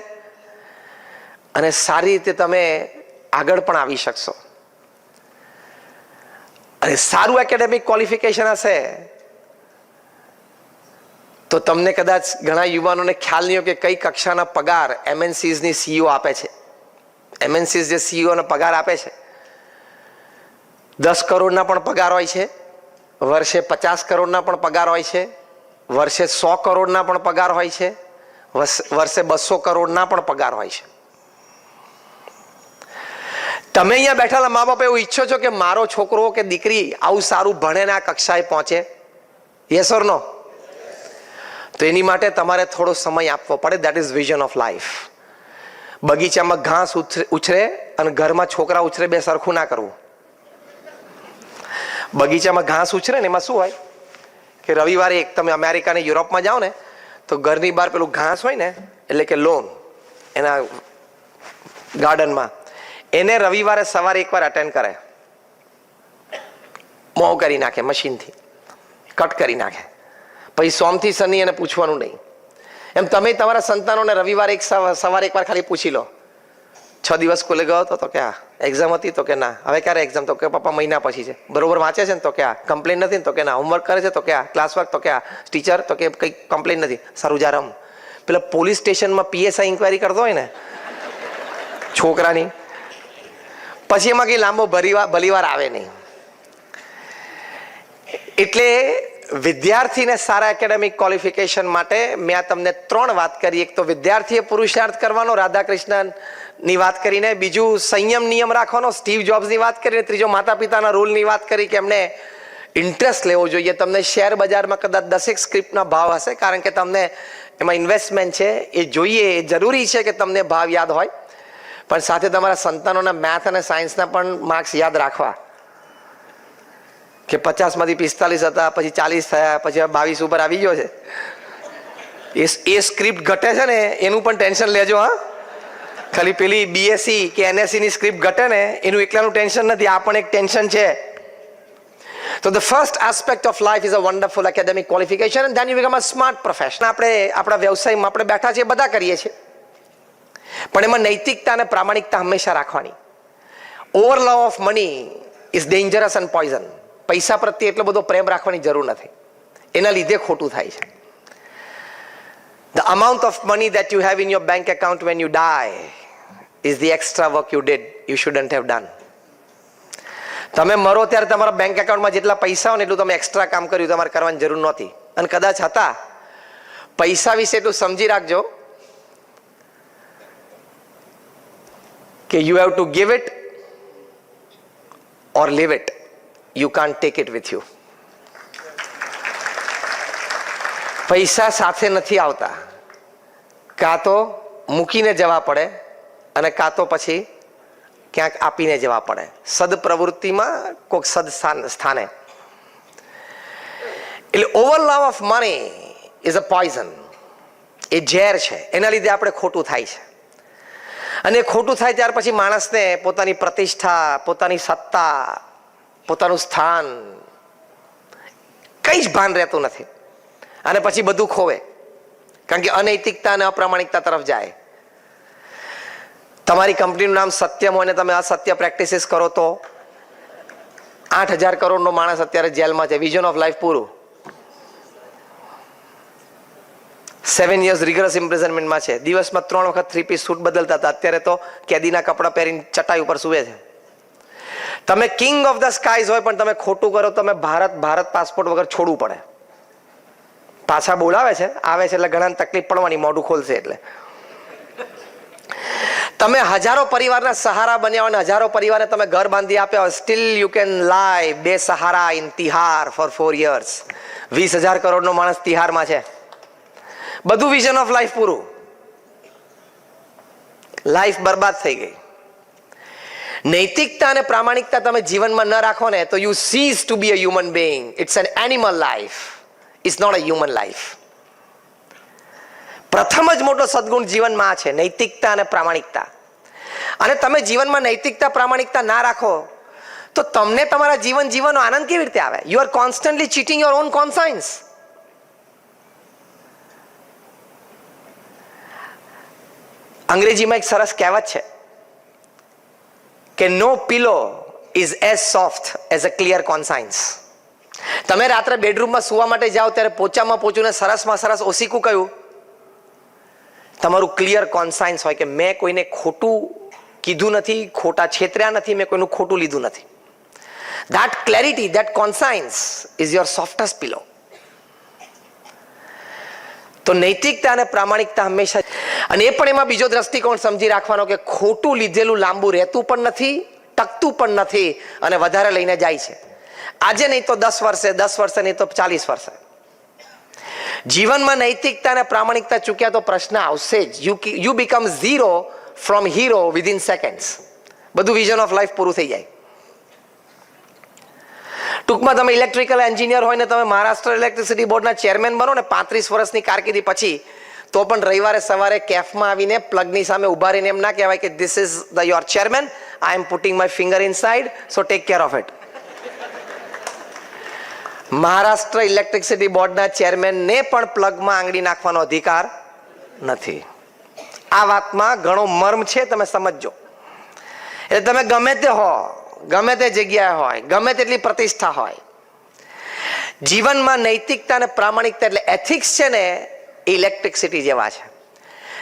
અને સારી રીતે તમે આગળ પણ આવી શકશો. અને સારું એકેડેમિક ક્વોલિફિકેશન હશે તો તમને કદાચ ઘણા યુવાનોને ખ્યાલ નહીં હોય કે કઈ કક્ષાના પગાર MNCsની CEO આપે છે. MNCs જે CEOને પગાર આપે છે 10 કરોડના પણ પગાર હોય છે, વર્ષે 50 કરોડના પણ પગાર હોય છે, વર્ષે 100 કરોડના પણ પગાર હોય છે, વર્ષે 200 કરોડના પણ પગાર હોય છે. તમે અહીંયા બેઠેલા મા બાપ એવું ઈચ્છો છો કે મારો છોકરો કે દીકરી આવું સારું ભણે ને આ કક્ષાએ પહોંચે? Yes or no? તો એની માટે તમારે થોડો સમય આપવો પડે. That is vision of life. બગીચામાં ઘાસ ઉછરે અને ઘરમાં છોકરા ઉછરે, બે સરખું ના કરવું. બગીચામાં ઘાસ ઉછરે ને એમાં શું હોય કે રવિવારે એક તમે અમેરિકા ને યુરોપમાં જાઓ ને તો ઘરની બહાર પેલું ઘાસ હોય ને એટલે કે લોન એના ગાર્ડનમાં, એને રવિવારે સવારે એકવાર અટેન્ડ કરે, મોં કરી નાખે, મશીનથી કટ કરી નાખે. પછી સોમથી શનિ એને પૂછવાનું નહીં. એમ તમે તમારા સંતાનોને રવિવારે સવારે એકવાર ખાલી પૂછી લો, 6 દિવસ સ્કૂલે ગયો હતો તો કે આ એક્ઝામ હતી તો કે ના. હવે ક્યારે એક્ઝામ? તો કે પપ્પા મહિના પછી છે. બરોબર વાંચે છે ને તો કે આ. કમ્પ્લેન નથી ને તો કે ના. હોમવર્ક કરે છે તો કે આ. ક્લાસ વર્ક તો કે આ. ટીચર તો કે કંઈ કમ્પ્લેન નથી. સારું જા રમ. પેલા પોલીસ સ્ટેશનમાં PSI ઇન્ક્વાયરી કરતો હોય ને છોકરાની, પછી એમાં કંઈ લાંબો ભલીવાર આવે નહીં. એટલે વિદ્યાર્થીને સારા એકેડેમિક ક્વોલિફિકેશન માટે મેં આ તમને 3 વાત કરી. એક તો વિદ્યાર્થીએ પુરુષાર્થ કરવાનો, રાધાકૃષ્ણની વાત કરીને, બીજું સંયમ નિયમ રાખવાનો, સ્ટીવ જોબ્સની વાત કરીને, ત્રીજો માતા પિતાના રોલની વાત કરી કે એમને ઇન્ટરેસ્ટ લેવો જોઈએ. તમને શેર બજારમાં કદાચ 10 સ્ક્રિપ્ટના ભાવ હશે કારણ કે તમને એમાં ઇન્વેસ્ટમેન્ટ છે, એ જોઈએ, એ જરૂરી છે કે તમને ભાવ યાદ હોય, પણ સાથે તમારા સંતાનોના મેથ અને સાયન્સના પણ માર્ક્સ યાદ રાખવા કે 50માંથી 45 હતા, પછી 40 થયા, પછી 22 ઉપર આવી ગયો છે. એ સ્ક્રિપ્ટ ઘટે છે ને એનું પણ ટેન્શન લેજો. હા, ખાલી પેલી BSc કે NSc ની સ્ક્રિપ્ટ ઘટે ને એનું એકલાનું ટેન્શન નથી, આ પણ એક ટેન્શન છે. So the first aspect of life is a wonderful academic qualification and then you become a smart professional. આપણે આપણા વ્યવસાયમાં આપણે બેઠા છીએ, બધા કરીએ છીએ, પણ એમાં નૈતિકતા અને પ્રામાણિકતા હંમેશા રાખવાની. Over love of money is dangerous and poison. પૈસા પ્રત્યે એટલો બધો પ્રેમ રાખવાની જરૂર નથી, એના લીધે ખોટું થાય છે. The amount of money that you have in your bank account when you die is the extra work you did, you shouldn't have done. તમે મરો ત્યારે તમારા બેંક એકાઉન્ટમાં જેટલા પૈસા હોય ને એટલું તમે એક્સ્ટ્રા કામ કર્યું, તમારે કરવાની જરૂર નહોતી. અને કદાચ હતા, પૈસા વિશે એટલું સમજી રાખજો કે you have to give it or leave it. You can't take it with you. પૈસા સાથે નથી આવતા, કાં તો મૂકીને જવા પડે અને કાં તો પછી ક્યાંક આપીને જવા પડે, સદપ્રવૃત્તિમાં કોઈક સદ સ્થાને. એટલે over love of money is a poison. એ ઝેર છે, એના લીધે આપણે ખોટું થાય છે. અને ખોટું થાય ત્યાર પછી માણસને પોતાની પ્રતિષ્ઠા, પોતાની સત્તા, પોતાનું સ્થાન કઈ જ ભાન રહેતું નથી અને પછી બધું ખોવે, કારણ કે અનૈતિકતા અને અપ્રામાણિકતા તરફ જાય. તમારી કંપનીનું નામ સત્યમ હોય ને તમે અસત્ય પ્રેક્ટિસીસ કરો તો 8,000 કરોડનો માણસ અત્યારે જેલમાં છે, વિઝન ઓફ લાઈફ પૂરું. 7 years રિગરસ ઇમ્પ્રિઝનમેન્ટમાં છે, દિવસમાં 3 વખત 3-piece સૂટ બદલતા હતા, અત્યારે તો કેદીના કપડા પહેરીને ચટાઈ ઉપર સૂવે છે. તમે કિંગ ઓફ ધ સ્કાઈઝ હોય પણ તમે ખોટું કરો, તમે ભારત પાસપોર્ટ વગર છોડવું પડે. પાછા બોલાવે છે, આવે છે એટલે ઘણા તકલીફ પડવાની, મોઢું ખોલશે એટલે. તમે હજારો પરિવારના સહારા બન્યા હોય, હજારો પરિવારને તમે ઘર બાંધી આપ્યા હોય, સ્ટીલ યુ કેન લાય બેસહારા ઇન તિહાર ફોર 4 years. 20,000 કરોડનો માણસ તિહારમાં છે, બધું વિઝન ઓફ લાઈફ પૂરું, લાઈફ બરબાદ થઈ ગઈ. નૈતિકતા અને પ્રામાણિકતા તમે જીવનમાં ન રાખો ને તો you cease to be a human being. It's an animal life, it's not a human life. પ્રથમ જ મોટો સદગુણ જીવનમાં આ છે, નૈતિકતા અને પ્રામાણિકતા. અને તમે જીવનમાં નૈતિકતા પ્રામાણિકતા ના રાખો તો તમને તમારા જીવન જીવવાનો આનંદ કેવી રીતે આવે? You are constantly cheating your own conscience. અંગ્રેજીમાં એક સરસ કહેવત છે કે no pillow is as soft as a clear conscience. તમે રાત્રે બેડરૂમમાં સુવા માટે જાઓ ત્યારે પોચામાં પોચુને સરસમાં સરસ ઓસીકું કહ્યું, તમારું ક્લિયર કોન્સાયન્સ હોય કે મેં કોઈને ખોટું કીધું નથી, ખોટા છેતર્યા નથી, મેં કોઈનું ખોટું લીધું નથી. that clarity, that conscience is your softest pillow. તો નૈતિકતા અને પ્રામાણિકતા હંમેશા, અને એ પણ એમાં બીજો દ્રષ્ટિકોણ સમજી રાખવાનો કે ખોટું લીધેલું લાંબુ રહેતું પણ નથી, ટકતું પણ નથી અને વધારે લઈને જાય છે. આજે નહીં તો 10 વર્ષે, 10 વર્ષે નહીં તો 40 વર્ષે. જીવનમાં નૈતિકતા અને પ્રામાણિકતા ચૂક્યા તો પ્રશ્ન આવશે જ. You become zero from hero within seconds. બધું વિઝન ઓફ લાઈફ પૂરું થઈ જાય. ટૂંકમાં તમે ઇલેક્ટ્રિકલ એન્જિનિયર હોય ને તમે મહારાષ્ટ્ર ઇલેક્ટ્રિસિટી બોર્ડના ચેરમેન બનો ને 35 વર્ષની કારકિર્દી પછી, તો પણ રવિવારે સવારે કેફમાં આવીને પ્લગની સામે ઉભા રહીને એમ ના કહેવાય કે this is the your chairman, I am putting my finger inside, so take care of it. Maharashtra electricity બોર્ડના ચેરમેનને પણ પ્લગમાં આંગળી નાખવાનો અધિકાર નથી. આ વાતમાં ઘણો મર્મ છે, તમે સમજજો. એટલે તમે ગમે તે હો, ગમે તે જગ્યાએ હોય, ગમે તેટલી પ્રતિષ્ઠા હોય, જીવનમાં નૈતિકતા અને પ્રામાણિકતા એટલે એથિક્સ છે ને, ઇલેક્ટ્રિસિટી જેવા છે.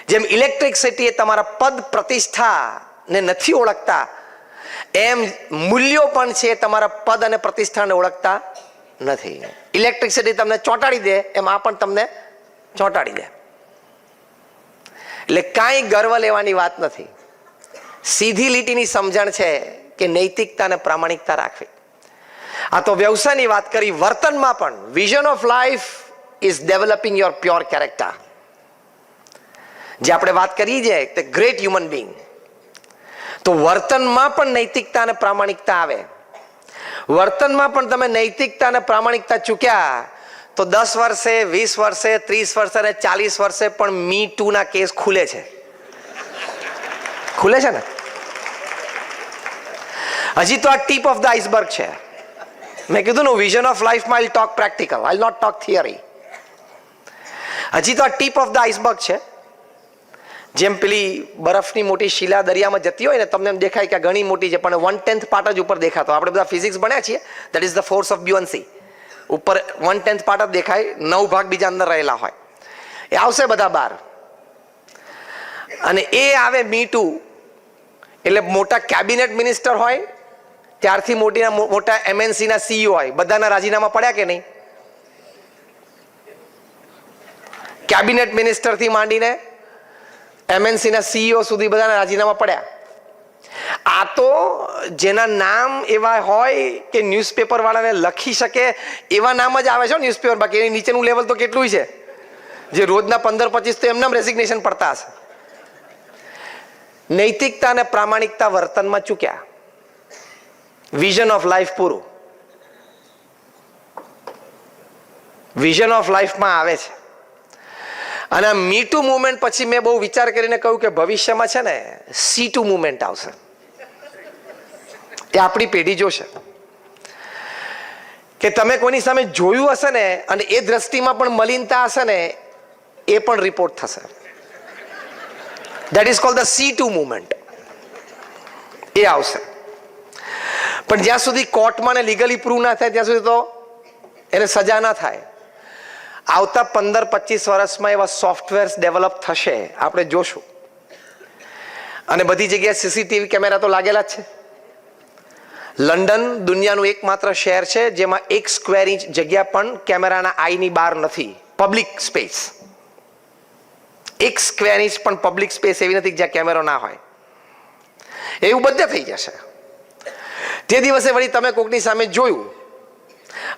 જેમ ઇલેક્ટ્રિસિટી એ તમારા પદ પ્રતિષ્ઠાને નથી ઓળખતા, એમ મૂલ્યો પણ છે તમારા પદ અને પ્રતિષ્ઠાને ઓળખતા નથી. ઇલેક્ટ્રિસિટી તમને ચોંટાડી દે એમ આ પણ તમને ચોંટાડી દે. એટલે કાંઈ ગર્વ લેવાની વાત નથી. સીધી લીટીની સમજણ છે કે નૈતિકતા અને પ્રામાણિકતા રાખવી. આ તો વ્યવસાયની વાત કરી. વર્તનમાં પણ vision of life is developing your pure character. જે આપણે વાત કરીએ છીએ તે ગ્રેટ હ્યુમન બીંગ, તો વર્તનમાં પણ નૈતિકતા અને પ્રામાણિકતા આવે. વર્તનમાં પણ તમે નૈતિકતા અને પ્રામાણિકતા ચૂક્યા તો 10 વર્ષે, 20 વર્ષે, 30 વર્ષે અને 40 વર્ષે પણ મી ટુ ના કેસ ખુલે છે. ખુલે છે ને? હજી તો આ ટીપ ઓફ ધ આઈસબર્ગ છે. મેં કીધું ને, વિઝન ઓફ લાઈફમાં I talk practical, I not talk theory. હજી તો આ ટીપ ઓફ ધ આઈસબર્ગ છે. જેમ પેલી બરફની મોટી શિલા દરિયામાં જતી હોય ને, તમને એમ દેખાય કે ઘણી મોટી છે, પણ 1/10 પાર્ટ જ ઉપર દેખાતો. આપણે બધા ફિઝિક્સ ભણ્યા છીએ, that is the force of buoyancy. ઉપર 1/10 પાર્ટ જ દેખાય, 9 ભાગ બીજા અંદર રહેલા હોય. એ આવશે બધા બહાર, અને એ આવે મી2, એટલે મોટા કેબિનેટ મિનિસ્ટર હોય ત્યારથી મોટા MNC ના CEO હોય, બધાના રાજીનામા પડ્યા કે નહીં? કેબિનેટ મિનિસ્ટર થી માંડીને MNC ના CEO સુધી બધાના રાજીનામા પડ્યા. આ તો જેના નામ એવા હોય કે ન્યૂઝપેપર વાળાને લખી શકે એવા નામ જ આવે છે ન્યૂઝપેપર. બાકી એની નીચેનું લેવલ તો કેટલું છે, જે રોજના 15-25 તો એમનામ રેઝિગ્નેશન પડતા હશે. નૈતિકતા અને પ્રામાણિકતા વર્તનમાં ચૂક્યા. વિઝન ઓફ લાઈફ પૂરું. વિઝન ઓફ લાઈફમાં આવે છે. અને આ મી2 મુવમેન્ટ પછી મેં બહુ વિચાર કરીને કહ્યું કે ભવિષ્યમાં છે ને C2 મુવમેન્ટ આવશે. એ આપણી પેઢી જોશે કે તમે કોઈની સામે જોયું હશે ને અને એ દ્રષ્ટિમાં પણ મલિનતા હશે ને, એ પણ રિપોર્ટ થશે. That is called the C2 movement. એ આવશે. પણ જ્યાં સુધી કોર્ટમાં ને લીગલી પ્રૂવ ના થાય ત્યાં સુધી તો એને સજા ના થાય. આવતા 15-25 વર્ષમાં એવા સોફ્ટવેર્સ ડેવલપ થશે, આપણે જોશું. અને બધી જગ્યાએ CCTV કેમેરા તો લાગેલા જ છે. લંડન દુનિયાનું એકમાત્ર શહેર છે જેમાં 1 સ્ક્વેર ઇંચ જગ્યા પણ કેમેરાના આઈની બહાર નથી. પબ્લિક સ્પેસ 1 સ્ક્વેર ઇંચ પણ પબ્લિક સ્પેસ એવી નથી જ્યાં કેમેરો ના હોય. એવું બધે થઈ જશે. તે દિવસે વળી તમે કોકની સામે જોયું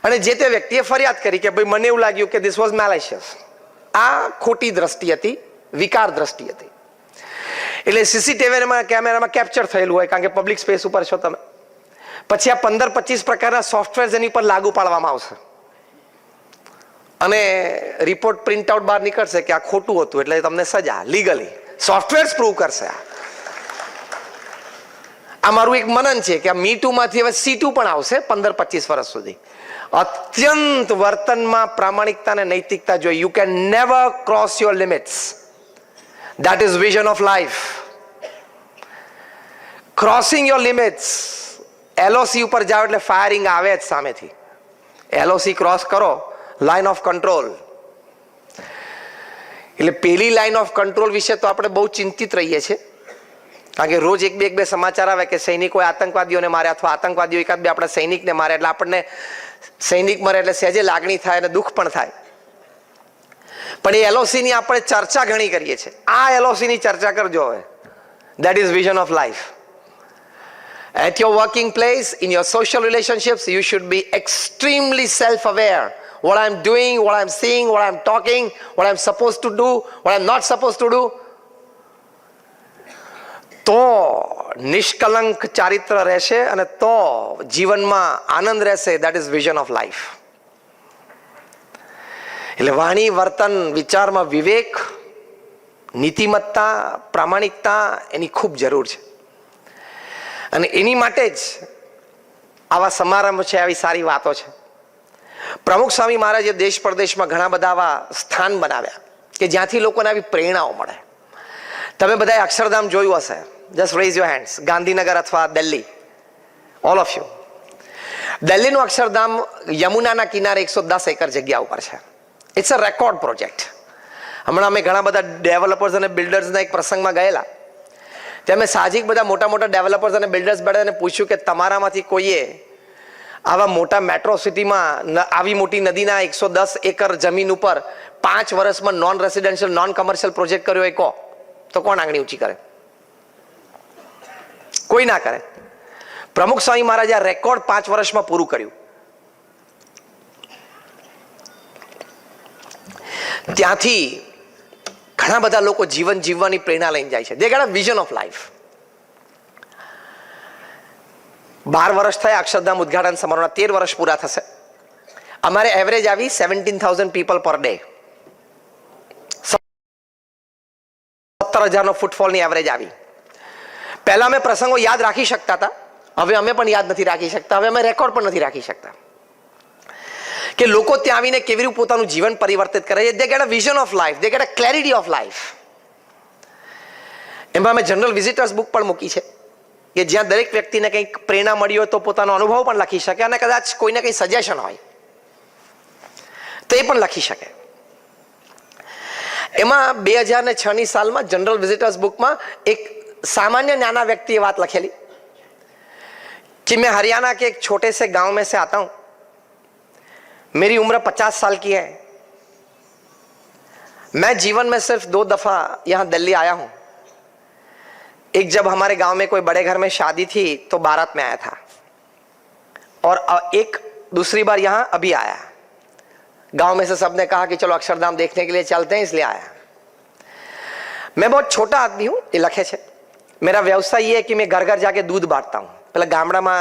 અને જે તે વ્યક્તિએ ફરિયાદ કરી કે ભાઈ મને એવું લાગ્યું કે ધીસ વોઝ મેલિશિયસ. આ ખોટી દ્રષ્ટિ હતી, વિકાર દ્રષ્ટિ હતી. એટલે CCTV કેમેરામાં કેપ્ચર થયેલું હોય, કારણ કે પબ્લિક સ્પેસ ઉપર છો તમે. પછી આ 15-25 પ્રકારના સોફ્ટવેર એની પર લાગુ પાડવામાં આવશે અને રિપોર્ટ પ્રિન્ટ આઉટ બહાર નીકળશે કે આ ખોટું હતું, એટલે તમને સજા લીગલી સોફ્ટવેર પ્રૂવ કરશે. આ મારું એક મનન છે કે આ મી2 માંથી હવે C2 પણ આવશે 15-25 વર્ષ સુધી. અત્યંત વર્તનમાં પ્રામાણિકતા અને નૈતિકતા જોઈએ. You can never cross your limits. That is vision of life. Crossing your limits. LOC ઉપર જાઓ એટલે ફાયરિંગ આવે જ સામેથી. LOC ક્રોસ કરો, લાઇન ઓફ કંટ્રોલ. એટલે પેલી લાઇન ઓફ કંટ્રોલ વિશે તો આપણે બહુ ચિંતિત રહીએ છીએ, કારણ કે રોજ એક બે સમાચાર આવે કે સૈનિકોએ આતંકવાદીઓને માર્યા અથવા આતંકવાદીઓ એકાદ બે આપણા સૈનિકને મારે, એટલે આપણને સૈનિક મરે એટલે સહેજે લાગણી થાય અને દુઃખ પણ થાય. પણ એ LOC ની આપણે ચર્ચા ઘણી કરીએ છીએ. આ LOC ની ચર્ચા કરજો હવે. That is vision of life. At your working place, in your social relationships, you should be extremely self-aware. What I'm doing, what I'm seeing, what I'm talking, what I'm supposed to do, what I'm not supposed to do. તો નિષ્કલંક ચારિત્ર રહેશે અને તો જીવનમાં આનંદ રહેશે. That is vision of life. એટલે વાણી, વર્તન, વિચારમાં વિવેક, નીતિમત્તા, પ્રામાણિકતા એની ખૂબ જરૂર છે. અને એની માટે જ આવા સમારંભ છે, આવી સારી વાતો છે. પ્રમુખ સ્વામી મહારાજે દેશ પરદેશમાં ઘણા બધા આવા સ્થાન બનાવ્યા કે જ્યાંથી લોકોને આવી પ્રેરણાઓ મળે. તમે બધાએ અક્ષરધામ જોયું હશે. Just raise your hands. Gandhinagar અથવા દિલ્હી, ઓલ ઓફ યુ. દિલ્હીનું અક્ષરધામ યમુનાના કિનારે 110 એકર જગ્યા ઉપર છે. It's a record project. હમણાં અમે ઘણા બધા ડેવલપર્સ અને બિલ્ડર્સના એક પ્રસંગમાં ગયેલા. ત્યાં મેં સાહજિક બધા મોટા ડેવલપર્સ અને બિલ્ડર્સ બેઠાને પૂછ્યું કે તમારામાંથી કોઈએ આવા મોટા મેટ્રો સિટીમાં આવી મોટી નદીના 110 એકર જમીન ઉપર 5 વર્ષમાં non residential, non commercial project કર્યો હોય કહો તો કોણ આંગળી ઊંચી કરે? કોઈ ના કરે. પ્રમુખ સ્વામી મહારાજે આ રેકોર્ડ 5 વર્ષમાં પૂરું કર્યું. ત્યાંથી ઘણા બધા લોકો જીવન જીવવાની પ્રેરણા લઈને જાય છે. દે get a vision of life. 12 વર્ષ થયા અક્ષરધામ ઉદઘાટન સમારોહના, 13 વર્ષ પૂરા થશે. અમારે એવરેજ આવી 17,000 પીપલ પર ડે. 17,000 ફૂટફોલની એવરેજ આવી. પહેલા અમે પ્રસંગો યાદ રાખી શકતા હતા, હવે અમે પણ યાદ નથી રાખી શકતા. હવે અમે રેકોર્ડ પણ નથી રાખી શકતા કે લોકો ત્યાં આવીને કેવી રીતે પોતાનું જીવન પરિવર્તિત કરે છે. દે get a vision of life. They get a clarity of life. એમાં મેં જનરલ વિઝિટર્સ બુક પણ મૂકી છે કે જ્યાં દરેક વ્યક્તિને કંઈક પ્રેરણા મળી હોય તો પોતાનો અનુભવ પણ લખી શકે અને કદાચ કોઈને કંઈ સજેશન હોય તો એ પણ લખી શકે. એમાં 2006ની સાલમાં જનરલ વિઝિટર્સ બુકમાં એક सामान्य नाना व्यक्ति ये बात लखेली कि मैं हरियाणा के एक छोटे से गांव में से आता हूं, मेरी उम्र 50 साल की है, मैं जीवन में सिर्फ 2 दफा यहां दिल्ली आया हूं. एक जब हमारे गांव में कोई बड़े घर में शादी थी तो बारात में आया था, और एक दूसरी बार यहां अभी आया. गांव में से सबने कहा कि चलो अक्षरधाम देखने के लिए चलते हैं, इसलिए आया. मैं बहुत छोटा आदमी हूं, ये लखे छे. मेरा व्यवसाय ये है कि मैं घर घर जाके दूध बांटता हूँ. પેલા ગામડામાં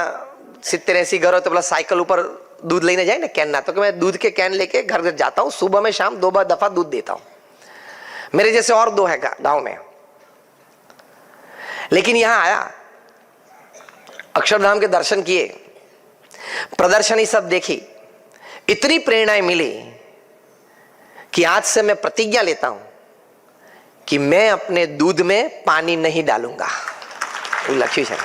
70-80 ઘરો તો પેલા સાયકલ ઉપર दूध लेने जाए ना कैन ना, तो मैं दूध के कैन लेके घर घर जाता हूँ, सुबह में शाम 2 दफा दूध देता हूँ. मेरे जैसे और 2 है गांव में. लेकिन यहां आया, अक्षरधाम के दर्शन किए, प्रदर्शनी सब देखी, इतनी प्रेरणाएं मिली कि आज से मैं प्रतिज्ञा लेता हूं कि मैं अपने दूध में पानी नहीं डालूंगा. લખ્યું છે.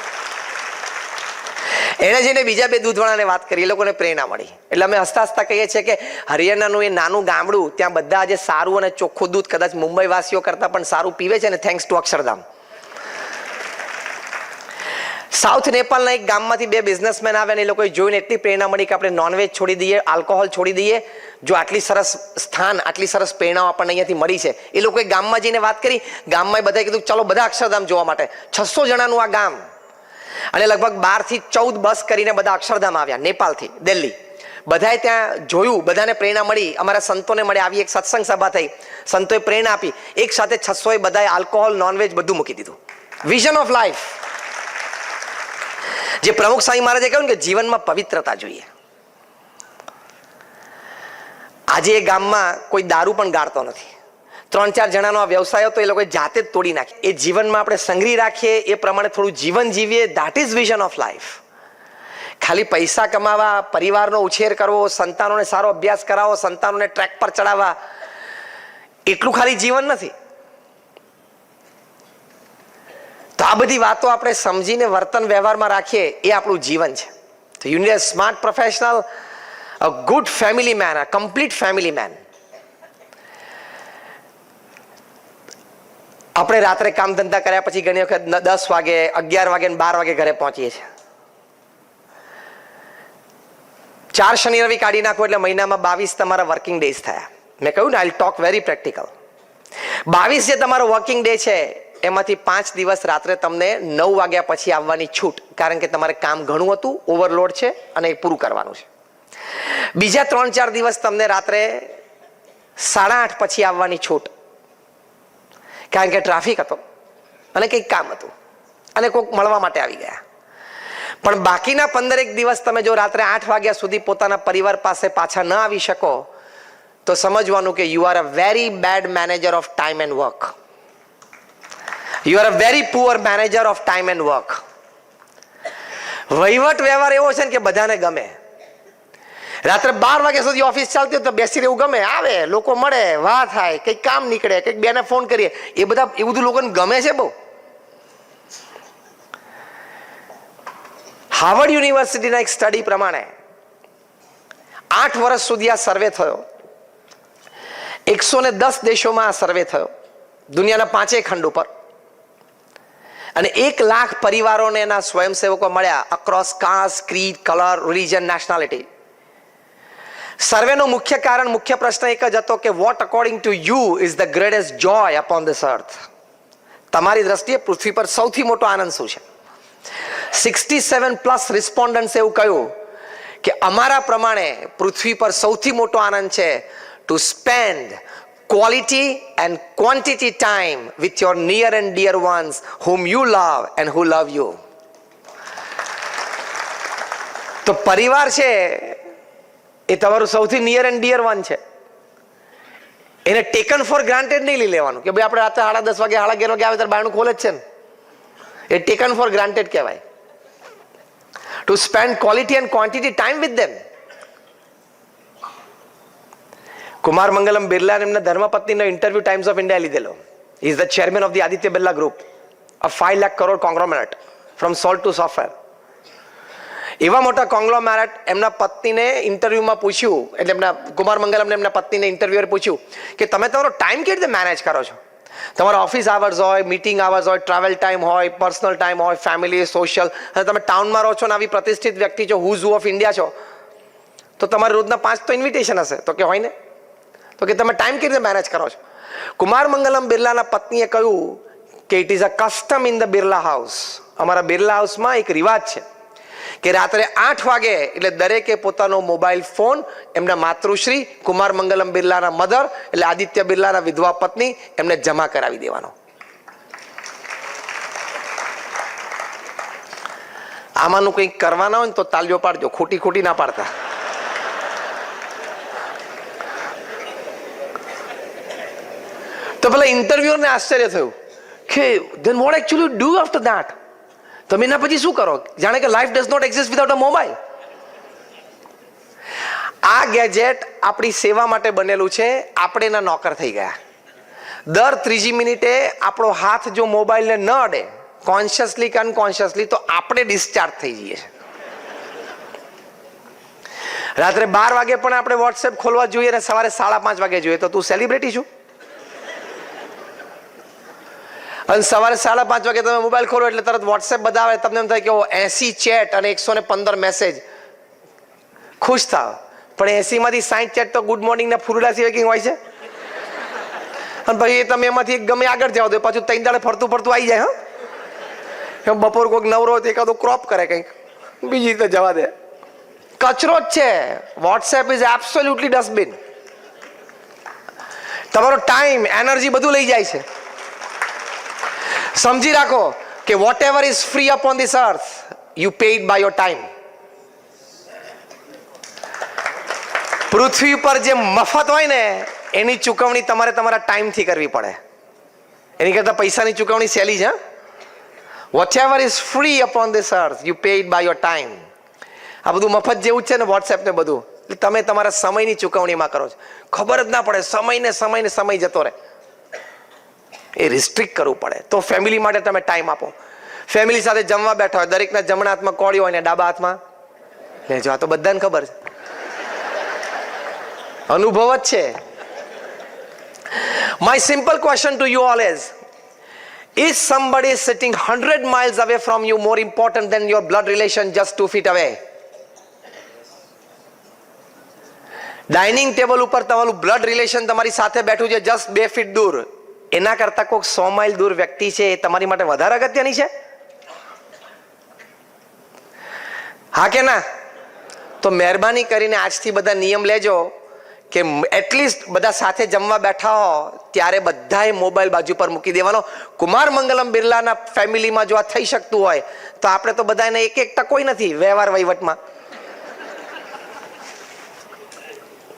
એને જઈને બીજા 2 દૂધવાળાને વાત કરી, એ લોકોને પ્રેરણા મળી. એટલે અમે હસતા હસતા કહીએ છીએ કે હરિયાણાનું એ નાનું ગામડું, ત્યાં બધા આજે સારું અને ચોખ્ખું દૂધ કદાચ મુંબઈ વાસીઓ કરતા પણ સારું પીવે છે, ને થેન્ક્સ ટુ અક્ષરધામ. સાઉથ નેપાળના એક ગામમાંથી 2 બિઝનેસમેન આવ્યા ને એ લોકોએ જોઈને એટલી પ્રેરણા મળી કે આપણે નોનવેજ છોડી દઈએ, આલ્કોહોલ છોડી દઈએ. જો આટલી સરસ સ્થાન, આટલી સરસ પ્રેરણાઓ આપણને અહીંયાથી મળી છે. એ લોકોએ ગામમાં જઈને વાત કરી, ગામમાં બધાએ કીધું ચલો બધા અક્ષરધામ જોવા માટે. 600 જણાનું આ ગામ, અને લગભગ 12 થી 14 બસ કરીને બધા અક્ષરધામ આવ્યા, નેપાળથી દિલ્હી. બધાએ ત્યાં જોયું, બધાને પ્રેરણા મળી. અમારા સંતોને મળે, આવી એક સત્સંગ સભા થઈ, સંતોએ પ્રેરણા આપી. એક સાથે 600 બધાએ આલ્કોહોલ, નોનવેજ બધું મૂકી દીધું. Vision of life. જે પ્રમુખ સ્વામી મહારાજે કહ્યું કે જીવનમાં પવિત્રતા જોઈએ. આજે એ ગામમાં કોઈ દારૂ પણ ગાળતો નથી. 3-4 જણાનો આ વ્યવસાય હતો, એ લોકોએ જાતે જ તોડી નાખી. એ જીવનમાં આપણે સંગ્રહી રાખીએ, એ પ્રમાણે થોડું જીવન જીવીએ. That is vision of life. ખાલી પૈસા કમાવા, પરિવારનો ઉછેર કરવો, સંતાનોને સારો અભ્યાસ કરાવો, સંતાનોને ટ્રેક પર ચડાવવા, એટલું ખાલી જીવન નથી. તો આ બધી વાતો આપણે સમજીને વર્તન વ્યવહારમાં રાખીએ, એ આપણું જીવન છે. તો you need a smart professional, a good family man, a complete family main. આપણે રાત્રે કામ ધંધા કર્યા પછી ઘણી વખત 10 વાગે, 11 વાગે, 12 વાગે ઘરે પહોંચીએ છીએ. 4 શનિ રવિ કાઢી નાખો એટલે મહિનામાં 22 તમારા વર્કિંગ ડેઝ થયા. મેં કહ્યું ને, આઈ ટોક વેરી પ્રેક્ટિકલ. 22 જે તમારો વર્કિંગ ડે છે, એમાંથી 5 દિવસ રાત્રે તમને 9 વાગ્યા પછી આવવાની છૂટ, કારણ કે તમારે કામ ઘણું હતું, ઓવરલોડ છે અને એ પૂરું કરવાનું છે. બીજા 3-4 દિવસ તમને રાત્રે 8:30 પછી આવવાની છૂટ, કારણ કે ટ્રાફિક હતો અને કંઈક કામ હતું અને કોઈક મળવા માટે આવી ગયા. પણ બાકીના 15 દિવસ તમે જો રાત્રે 8 વાગ્યા સુધી પોતાના પરિવાર પાસે પાછા ન આવી શકો, તો સમજવાનું કે you are a very bad manager of time and work. You are a very poor manager of time and work. વહીવટ વ્યવહાર એવો છે ને કે બધાને ગમે. રાત્રે 12 વાગ્યા સુધી ઓફિસ ચાલતી હોય તો બેસી રહેવું ગમે, આવે, લોકો મળે, વાત થાય, કંઈક કામ નીકળે, કંઈક બેને ફોન કરીએ, એ બધું લોકોને ગમે છે બહુ. હાર્વર્ડ યુનિવર્સિટીના એક સ્ટડી પ્રમાણે 8 વર્ષ સુધી આ સર્વે થયો. 110 દેશોમાં આ સર્વે થયો, દુનિયાના 5 ખંડ ઉપર. અને 1 લાખ પરિવારોને એના સ્વયંસેવકો મળ્યા, across caste, creed, colour, religion, nationality. સર્વેનો મુખ્ય કારણ, મુખ્ય પ્રશ્ન એક જ હતો કે what according to you is the greatest joy upon this earth. તમારી દ્રષ્ટિએ પૃથ્વી પર સૌથી મોટો આનંદ શું છે? 67+ રિસ્પોન્ડન્ટ્સ એવું કહ્યું કે અમારા પ્રમાણે પૃથ્વી પર સૌથી મોટો આનંદ છે two spend quality and quantity time with your near and dear ones whom you love and who love you. તો પરિવાર છે એ તમારું સૌથી નિયર એન્ડ ડિયર વન છે. એને ટેકન ફોર ગ્રાન્ટેડ નહીં લઈ લેવાનું કે ભાઈ આપણે રાત્રે 10:30 વાગે 11:30 વાગે આવે ત્યારે બાયણું ખોલે જ છે ને. એ ટેકન ફોર ગ્રાન્ટેડ કહેવાય. Two spend quality and quantity time with them. Kumar Mangalam Birla એમના ધર્મપત્નીનો ઇન્ટરવ્યુ ટાઈમ્સ ઓફ ઇન્ડિયા લીધેલો. He is the chairman of the Aditya Birla group. a 5 lakh crore conglomerate from salt to software. એવા મોટા કોંગ્લોમેરેટ એમના પત્નીને ઇન્ટરવ્યુમાં પૂછ્યું, એટલે એમના કુમાર મંગલમને એમના પત્નીને ઇન્ટરવ્યુઅર પૂછ્યું કે તમે તમારો ટાઈમ કેવી રીતે મેનેજ કરો છો? તમારા ઓફિસ આવર્સ હોય, મીટિંગ આવર્સ હોય, ટ્રાવેલ ટાઈમ હોય, પર્સનલ ટાઈમ હોય, ફેમિલી, સોશિયલ, અને તમે ટાઉનમાં રહો છો ને આવી પ્રતિષ્ઠિત વ્યક્તિ છો, હુઝ ઓફ ઇન્ડિયા છો, તો તમારે રોજના 5 તો ઇન્વિટેશન હશે. તો કે હોય ને, તો કે તમે ટાઈમ કેવી રીતે મેનેજ કરો છો? કુમાર મંગલમ બિરલાના પત્નીએ કહ્યું કે it is a custom in the Birla house. અમારા બિરલા હાઉસમાં એક રિવાજ છે કે રાત્રે 8 વાગે એટલે દરેકે પોતાનો મોબાઈલ ફોન એમના માતૃશ્રી કુમાર મંગલમ બિરલાના મધર એટલે આદિત્ય બિરલાના વિધવા પત્ની એમને જમા કરાવી દેવાનો. આમાંનું કંઈક કરવાના હોય ને તો તાલીઓ પાડજો, ખોટી ખોટી ના પાડતા. તો પેલા ઇન્ટરવ્યુઅરને આશ્ચર્ય થયું કે then what actually do after that? તમે એના પછી શું કરો? જાણે કે life does not exist without a mobile. આ ગેજેટ આપણી સેવા માટે બનેલું છે, આપણે એના નોકર થઈ ગયા. દર 3જી મિનિટે આપણો હાથ જો મોબાઈલને ન અડે, કોન્શિયસલી કે અનકોન્શિયસલી, તો આપણે ડિસ્ચાર્જ થઈ જઈએ છીએ. રાત્રે 12 વાગે પણ આપણે વોટ્સએપ ખોલવા જોઈએ અને સવારે 5:30 વાગે જોઈએ, તો તું સેલિબ્રિટી છું? અને સવારે 5:30 વાગે તમે મોબાઈલ ખોલો એટલે તરત વોટ્સએપ બતાવે, તમને એમ થાય કે 80 ચેટ અને 115 મેસેજ. ખુશ થાવ, પણ 80 માંથી 60 ચેટ તો ગુડ મોર્નિંગ ના ફુરડા સિવાય કંઈ હોય છે? અને પછી તમે એમાંથી ગમે આગળ જાઓ તો પાછું 3 દાડે ફરતું આવી જાય. હા, બપોર કોઈક નવરો હોય તો એકાદો ક્રોપ કરે, કંઈક બીજી રીતે જવા દે. કચરો જ છે. WhatsApp is absolutely dustbin. તમારો ટાઈમ, એનર્જી બધું લઈ જાય છે. સમજી રાખો કે whatever is free upon this earth, you pay it by your time. પૃથ્વી પર જે મફત હોય ને એની ચૂકવણી તમારે તમારા ટાઈમથી કરવી પડે. એની કરતા પૈસાની ચૂકવણી સહેલી છે. Whatever is free upon this earth, you pay it by your time. આ બધું મફત જેવું જ છે ને વોટ્સએપ ને બધું, તમે તમારા સમયની ચૂકવણીમાં કરો છો. ખબર જ ના પડે, સમય જતો રહે. એ રિસ્ટ્રિક્ટ કરવું પડે. તો ફેમિલી માટે તમે ટાઈમ આપો. ફેમિલી સાથે જમવા બેઠા હોય, દરેકના જમણા હાથમાં કોળી હોય ને ડાબા હાથમાં લેજો. આ તો બધાને ખબર છે, અનુભવ જ છે. My simple question to you all is somebody sitting 100 miles away from you more important than your blood relation just 2 feet away? Dining table ઉપર તમારું બ્લડ રિલેશન તમારી સાથે બેઠું છે જસ્ટ 2 ફીટ દૂર, એના કરતા કોઈક 100 માઇલ દૂર વ્યક્તિ છે એ તમારી માટે વધારે અગત્યની છે? હા કે ના? તો મહેરબાની કરીને આજથી બધા નિયમ લેજો કે એટલીસ્ટ બધા સાથે જમવા બેઠા હો ત્યારે બધાએ મોબાઈલ બાજુ પર મૂકી દેવાનો. કુમાર મંગલમ બિરલાના ફેમિલીમાં જો આ થઈ શકતું હોય તો આપણે તો બધાને એક ટકોય નથી વ્યવહાર વહીવટમાં,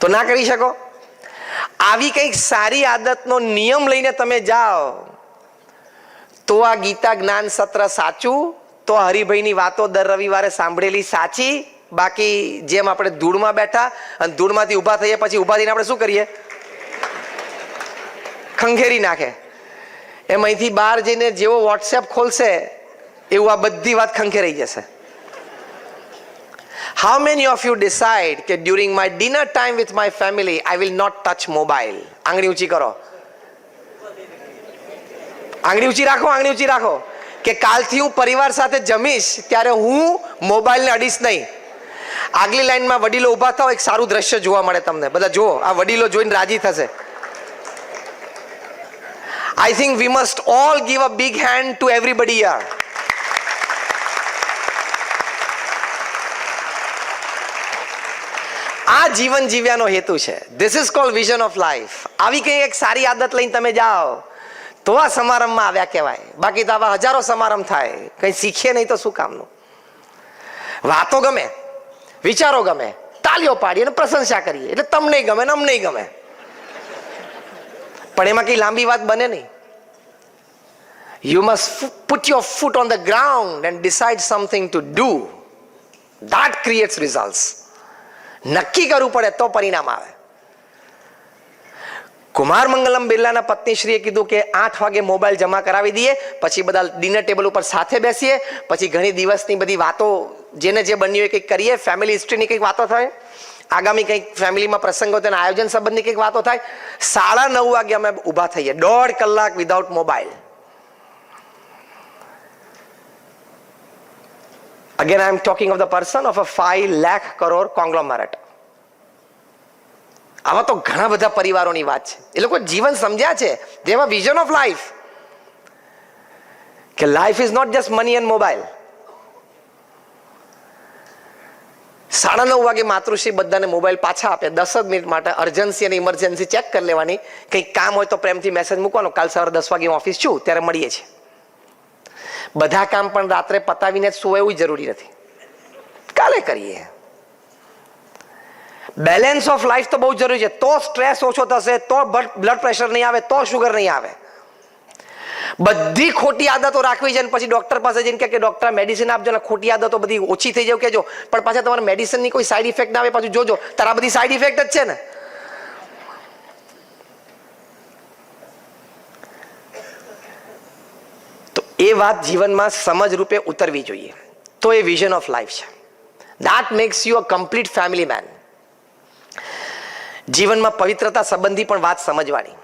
તો ના કરી શકો? આવી કંઈક સારી આદતનો નિયમ લઈને તમે જાઓ તો આ ગીતા જ્ઞાન સત્ર સાચું, તો હરિભાઈની વાતો દર રવિવારે સાંભળેલી સાચી. બાકી જેમ આપણે ધૂળમાં બેઠા અને ધૂળમાંથી ઊભા થઈએ પછી ઊભા થઈને આપણે શું કરીએ? ખંખેરી નાખે. એમ અહીંથી બહાર જઈને જેવો વોટ્સએપ ખોલશે એવું આ બધી વાત ખંખેરાઈ જશે. How many of you decide કે during my dinner time with my family I will not touch mobile? આંગળી ઊંચી કરો, આંગળી ઊંચી રાખો, આંગળી ઊંચી રાખો કે કાલથી હું પરિવાર સાથે જમીશ ત્યારે હું મોબાઈલને અડીશ નહીં. આગલી લાઈનમાં વડીલો ઊભા થાવ, એક સારું દ્રશ્ય જોવા મળે તમને. બધા જુઓ, આ વડીલો જોઈને રાજી થશે. I think we must all give a big hand to everybody here. આ જીવન જીવ્યાનો હેતુ છે. This is called vision of life. આવી કંઈ એક સારી આદત લઈને તમે જાઓ તો આ સમારંભમાં આવ્યા કહેવાય. બાકી તો આવા હજારો સમારંભ થાય, કંઈ શીખીએ નહીં તો શું કામનું? વાતો ગમે, વિચારો ગમે, તાલીઓ પાડીએ અને પ્રશંસા કરીએ એટલે તમને ગમે ને અમને ગમે, પણ એમાં કઈ લાંબી વાત બને નહીં. You must put your foot on the ground and decide something to do. That creates results. નક્કી કરવું પડે તો પરિણામ આવે. કુમાર મંગલમ બિરલાના પત્નીશ્રીએ કીધું કે 8 વાગે મોબાઈલ જમા કરાવી દઈએ, પછી બધા ડિનર ટેબલ ઉપર સાથે બેસીએ, પછી ઘણી દિવસની બધી વાતો જેને જે બન્યું હોય કંઈક કરીએ, ફેમિલી હિસ્ટ્રીની કંઈક વાતો થાય, આગામી કંઈક ફેમિલીમાં પ્રસંગો તેના આયોજન સંબંધની કંઈક વાતો થાય. 9:30 વાગે અમે ઊભા થઈએ, 1.5 કલાક without mobile. Again, I am talking of the person of a 5 lakh crore conglomerate. આવા તો ઘણા બધા પરિવારોની વાત છે. એ લોકો જીવન સમજ્યા છે. They have a vision of life. કે life is not just money and mobile. 9:30 વાગે માતૃશ્રી બધાને મોબાઈલ પાછા આપે. 10 જ મિનિટ માટે અર્જન્સી અને ઇમરજન્સી ચેક કરી લેવાની. કંઈક કામ હોય તો પ્રેમથી મેસેજ મૂકવાનો, કાલ સવારે 10 વાગે ઓફિસ છું ત્યારે મળીએ છીએ. બધા કામ પણ રાત્રે પતાવીને જ સુવા એવું જરૂરી નથી, કાલે કરીએ. બેલેન્સ ઓફ લાઈફ તો બહુ જરૂરી છે. તો સ્ટ્રેસ ઓછો થશે, તો બ્લડ પ્રેશર નહીં આવે, તો શુગર નહીં આવે. બધી ખોટી આદતો રાખવી છે ને પછી ડોક્ટર પાસે જઈને કે ડોક્ટર મેડિસિન આપજો ને ખોટી આદતો બધી ઓછી થઈ જાય કેજો, પણ પાછા તમારે મેડિસિનની કોઈ સાઈડ ઇફેક્ટ ના આવે, પાછું જોજો તારા બધી સાઈડ ઇફેક્ટ જ છે ને. તો એ વાત જીવનમાં સમજ રૂપે ઉતરવી જોઈએ. તો એ વિઝન ઓફ લાઈફ છે. That makes you a complete family man. જીવનમાં પવિત્રતા સંબંધી પણ વાત સમજવાની.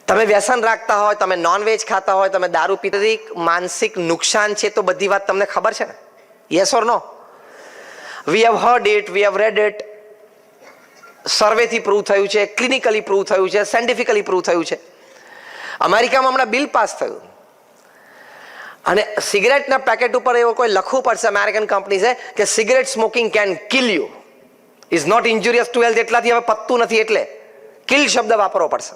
તમે વ્યસન રાખતા હોય, તમે નોનવેજ ખાતા હોય, તમે દારૂ પીતી, માનસિક નુકસાન છે તો બધી વાત તમને ખબર છે ને? Yes or no? We have heard it, we have read it. સર્વેથી પ્રૂવ થયું છે, ક્લિનિકલી પ્રૂવ થયું છે, સાયન્ટિફિકલી પ્રૂવ થયું છે. અમેરિકામાં હમણાં બિલ પાસ થયું અને સિગરેટના પેકેટ ઉપર એવો કોઈ લખવું પડશે, અમેરિકન કંપની છે, કે cigarette smoking can kill you, is not injurious to health. એટલાથી હવે પતતું નથી એટલે કિલ શબ્દ વાપરવો પડશે.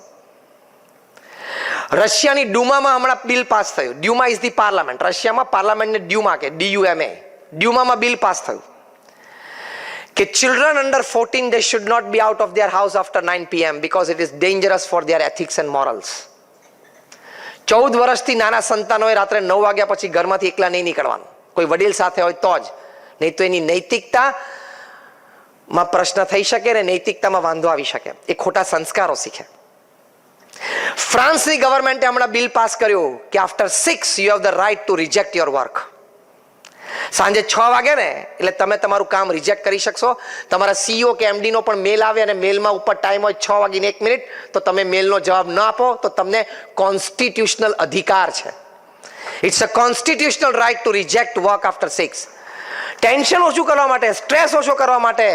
રશિયાની ડ્યુમામાં હમણાં બિલ પાસ થયું. ડ્યુમા ઇઝ ધી પાર્લામેન્ટ. રશિયામાં પાર્લામેન્ટને ડ્યુમા કે DUMA. ડ્યુમામાં બિલ પાસ થયું કે children under 14 they should not be out of their house after 9 PM because it is dangerous for their ethics and morals. 14 વર્ષથી નાના સંતાનોએ રાત્રે 9 વાગ્યા પછી ઘરમાંથી એકલા નહીં નીકળવાનું, કોઈ વડીલ સાથે હોય તો જ, નહીં તો એની નૈતિકતામાં પ્રશ્ન થઈ શકે ને નૈતિકતામાં વાંધો આવી શકે, એ ખોટા સંસ્કારો શીખે. ફ્રાન્સની ગવર્મેન્ટે હમણાં બિલ પાસ કર્યું કે after 6 you have the right to reject your work. સાંજે 6 વાગે ને એટલે તમે તમારું કામ રિજેક્ટ કરી શકશો. તમારા CEO કે MD નો પણ મેલ આવે અને મેલમાં ઉપર ટાઈમ હોય 6:01 તો તમે મેલનો જવાબ ન આપો તો તમને કોન્સ્ટિટ્યુશનલ અધિકાર છે. It's a constitutional right to reject work after 6. Tension ઓછું કરવા માટે, સ્ટ્રેસ ઓછો કરવા માટે,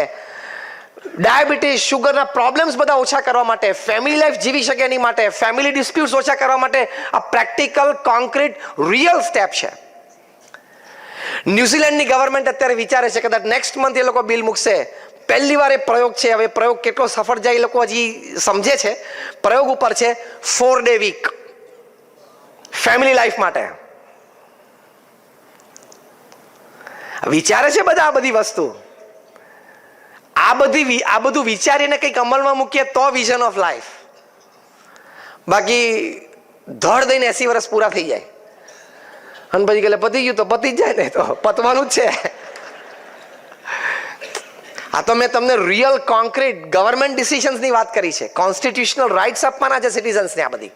ડાયાબિટીસ, શુગરના પ્રોબ્લેમ્સ બધા ઓછા કરવા માટે, ફેમિલી લાઈફ જીવી શકે એની માટે, ફેમિલી ડિસ્પ્યુટ્સ ઓછા કરવા માટે આ પ્રેક્ટિકલ, કોન્ક્રીટ, રિયલ સ્ટેપ છે. ન્યુઝીલેન્ડની ગવર્મેન્ટ અત્યારે વિચારે છે કદાચ નેક્સ્ટ મંથ એ લોકો બિલ મૂકશે. પહેલી વાર એ પ્રયોગ છે. હવે પ્રયોગ કેટલો સફળ જાય એ લોકો હજી સમજે છે. પ્રયોગ ઉપર છે 4-day વીક ફેમિલી લાઈફ માટે. વિચારે છે બધા આ બધી વસ્તુ. આ બધું વિચારીને કંઈક અમલમાં મૂકીએ તો વિઝન ઓફ લાઈફ. બાકી ધડ દઈને 80 વર્ષ પૂરા થઈ જાય અને પછી કે પતી ગયું તો પતી જ જાય ને, તો પતવાનું જ છે. આ તો મેં તમને રિયલ કોન્ક્રીટ ગવર્મેન્ટ ડિસિઝન્સની વાત કરી છે. કોન્સ્ટિટ્યુશનલ રાઇટ્સ આપવાના છે સિટીઝન્સને. આ બધી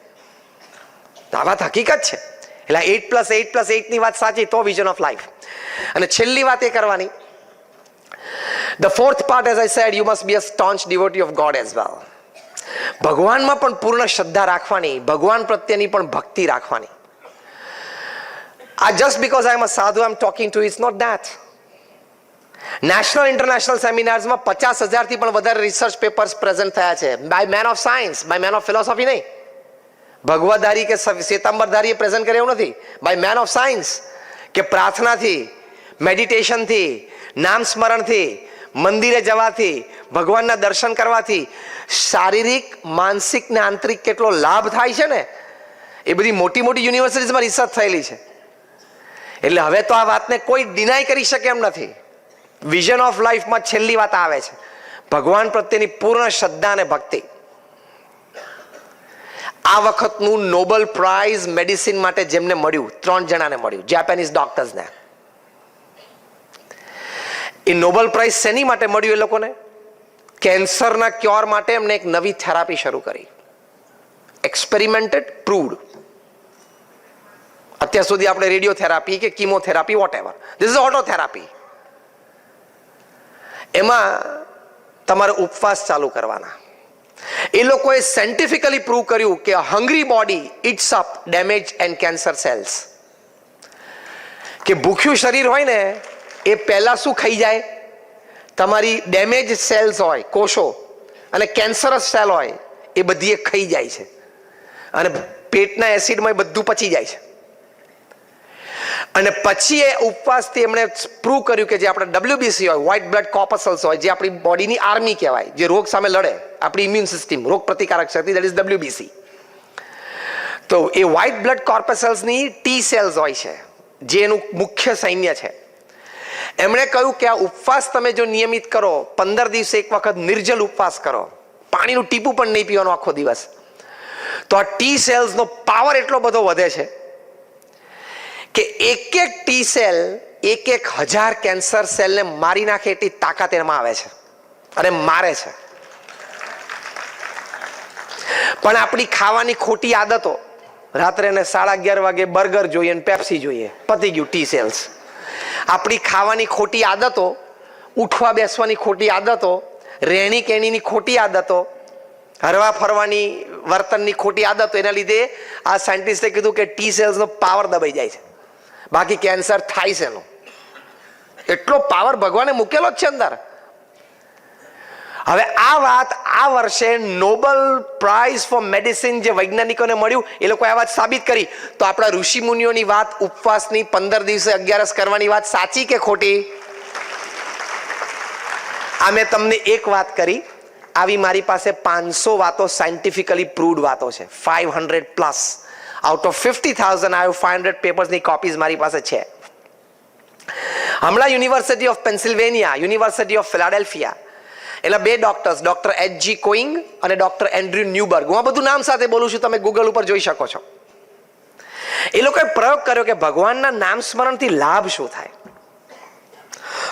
આ વાત હકીકત છે. એટલે 8+8+8 ની વાત સાચી તો વિઝન ઓફ લાઈફ. અને છેલ્લી વાત એ કરવાની, the fourth part, as I said, you must be a staunch devotee of God as well. ભગવાનમાં પણ પૂર્ણ શ્રદ્ધા રાખવાની, ભગવાન પ્રત્યેની પણ ભક્તિ રાખવાની. Just because I am a sadhu I am talking to you, it's not that. National international સેમિનાર્સમાં 50,000 થી પણ વધારે રિસર્ચ પેપર્સ પ્રેઝન્ટ થયા છે by man of science, by man of philosophy નહીં. ભગવતધારી કે શ્વેતાંબરધારીએ પ્રેઝન્ટ કરે એવું નથી. બાય મેન ઓફ સાયન્સ કે પ્રાર્થનાથી, મેડિટેશનથી, નામ સ્મરણથી, મંદિરે જવાથી, ભગવાનના દર્શન કરવાથી શારીરિક, માનસિક ને આંતરિક કેટલો લાભ થાય છે ને, એ બધી મોટી મોટી યુનિવર્સિટીઝમાં રિસર્ચ થયેલી છે. એટલે હવે તો આ વાતને કોઈ ડિનાય કરી શકે એમ નથી. વિઝન ઓફ લાઈફમાં છેલ્લી વાત આવે છે ભગવાન પ્રત્યેની પૂર્ણ શ્રદ્ધા અને ભક્તિ. આ વખતનું નોબેલ પ્રાઇઝ મેડિસિન માટે જેમને મળ્યું, 3 જણાને મળ્યું, જાપાનીઝ ડોક્ટર્સને. એ નોબેલ પ્રાઇઝ શેની માટે મળ્યું એ લોકોને? કેન્સરના ક્યોર માટે એમને એક નવી થેરાપી શરૂ કરી, એક્સપેરિમેન્ટેડ, પ્રૂવડ. અત્યાર સુધી આપણે રેડિયોથેરાપી કે chemotherapy whatever, this is autotherapy. એમાં તમારે ઉપવાસ ચાલુ કરવાના. એ લોકોએ સાયન્ટિફિકલી પ્રૂવ કર્યું કે hungry body eats up damage and cancer cells. કે ભૂખ્યું શરીર હોય ને એ પહેલા શું ખાઈ જાય? તમારી ડેમેજ સેલ્સ હોય, કોષો, અને કેન્સરસ સેલ હોય એ બધી એ ખાઈ જાય છે, અને પેટના એસિડમાં એ બધું પચી જાય છે. અને પછી એ ઉપવાસથી એમણે પ્રૂવ કર્યું કે જે આપણે WBC હોય, વ્હાઇટ બ્લડ કોર્પસલ્સ હોય, જે આપણી બોડીની આર્મી કહેવાય, જે રોગ સામે લડે, આપણી ઇમ્યુન સિસ્ટમ, રોગ પ્રતિકારક શક્તિ, દેટ ઇઝ WBC. તો એ વ્હાઇટ બ્લડ કોર્પસલ્સની ટી સેલ્સ હોય છે, જે એનું મુખ્ય સૈન્ય છે. એમણે કહ્યું કે આ ઉપવાસ તમે જો નિયમિત કરો, 15 દિવસે એક વખત નિર્જલ ઉપવાસ કરો, પાણીનું ટીપું પણ નહીં પીવાનું આખો દિવસ, તો આ ટી સેલ્સનો પાવર એટલો બધો વધે છે કે એક એક ટી સેલ 1,000 કેન્સર સેલને મારી નાખે એટલી તાકાત એમાં આવે છે, અને મારે છે. પણ આપણી ખાવાની ખોટી આદતો, રાત્રે ને 11:30 વાગે બર્ગર જોઈએ ને પેપ્સી જોઈએ, પતી ગયું ટી સેલ્સ. આપણી ખાવાની ખોટી આદતો, ઉઠવા બેસવાની ખોટી આદતો, રહેણી કહેણીની ખોટી આદતો, હરવા ફરવાની વર્તનની ખોટી આદતો, એના લીધે આ સાયન્ટિસ્ટે કીધું કે ટી સેલ્સનો પાવર દબાઈ જાય છે. બાકી કેન્સર થાય છે એનો એટલો પાવર ભગવાને મૂકેલો જ છે અંદર. હવે આ વાત આ વર્ષે નોબેલ પ્રાઇઝ ફોર મેડિસિન જે વૈજ્ઞાનિકોને મળ્યું, એ લોકોએ આ વાત સાબિત કરી. તો આપણા ઋષિ મુનિઓની વાત, ઉપવાસની 15 દિવસે 11 કરવાની વાત સાચી કે ખોટી? આ મેં તમને એક વાત કરી, આવી મારી પાસે 500 વાતો સાયન્ટિફિકલી પ્રૂવડ વાતો છે, 500 plus. Out of 50,000 I have 500 પેપર્સની કોપીઝ મારી પાસે છે. હમણાં University of Pennsylvania, University of Philadelphia, એના 2 ડોક્ટર્સ, ડોક્ટર H.G. કોઈંગ અને ડોક્ટર એન્ડ્રુ ન્યુબર્ગ, હું આ બધું નામ સાથે બોલું છું, તમે ગૂગલ ઉપર જોઈ શકો છો. એ લોકોએ પ્રયોગ કર્યો કે ભગવાનના નામ સ્મરણથી લાભ શું થાય.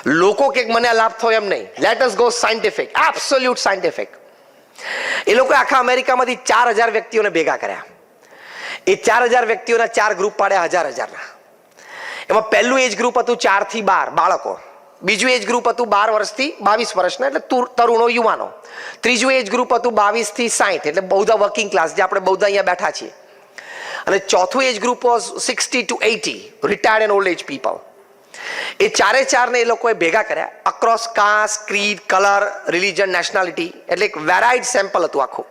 લોકો કે મને આ લાભ થયો એમ નહીં, let us go scientific, absolute scientific. એ લોકોએ આખા અમેરિકામાંથી 4,000 વ્યક્તિઓને ભેગા કર્યા. એ 4,000 વ્યક્તિઓના 4 ગ્રુપ પાડ્યા, 1,000. એમાં પહેલું એજ ગ્રુપ હતું 4 થી 12 બાળકો, બીજું એજ ગ્રુપ હતું 12 વર્ષથી 22 વર્ષના, એટલે તરુણો, યુવાનો. ત્રીજું એજ ગ્રુપ હતું 22 થી 60, એટલે બૌદ્ધ વર્કિંગ ક્લાસ, જે આપણે બૌદ્ધ અહીંયા બેઠા છીએ. અને ચોથું age group was 60 to 80, retired and old age people. એ 4 ને એ લોકોએ ભેગા કર્યા across caste, creed, colour, religion, nationality, એટલે એક વેરાઇડ સેમ્પલ હતું આખું.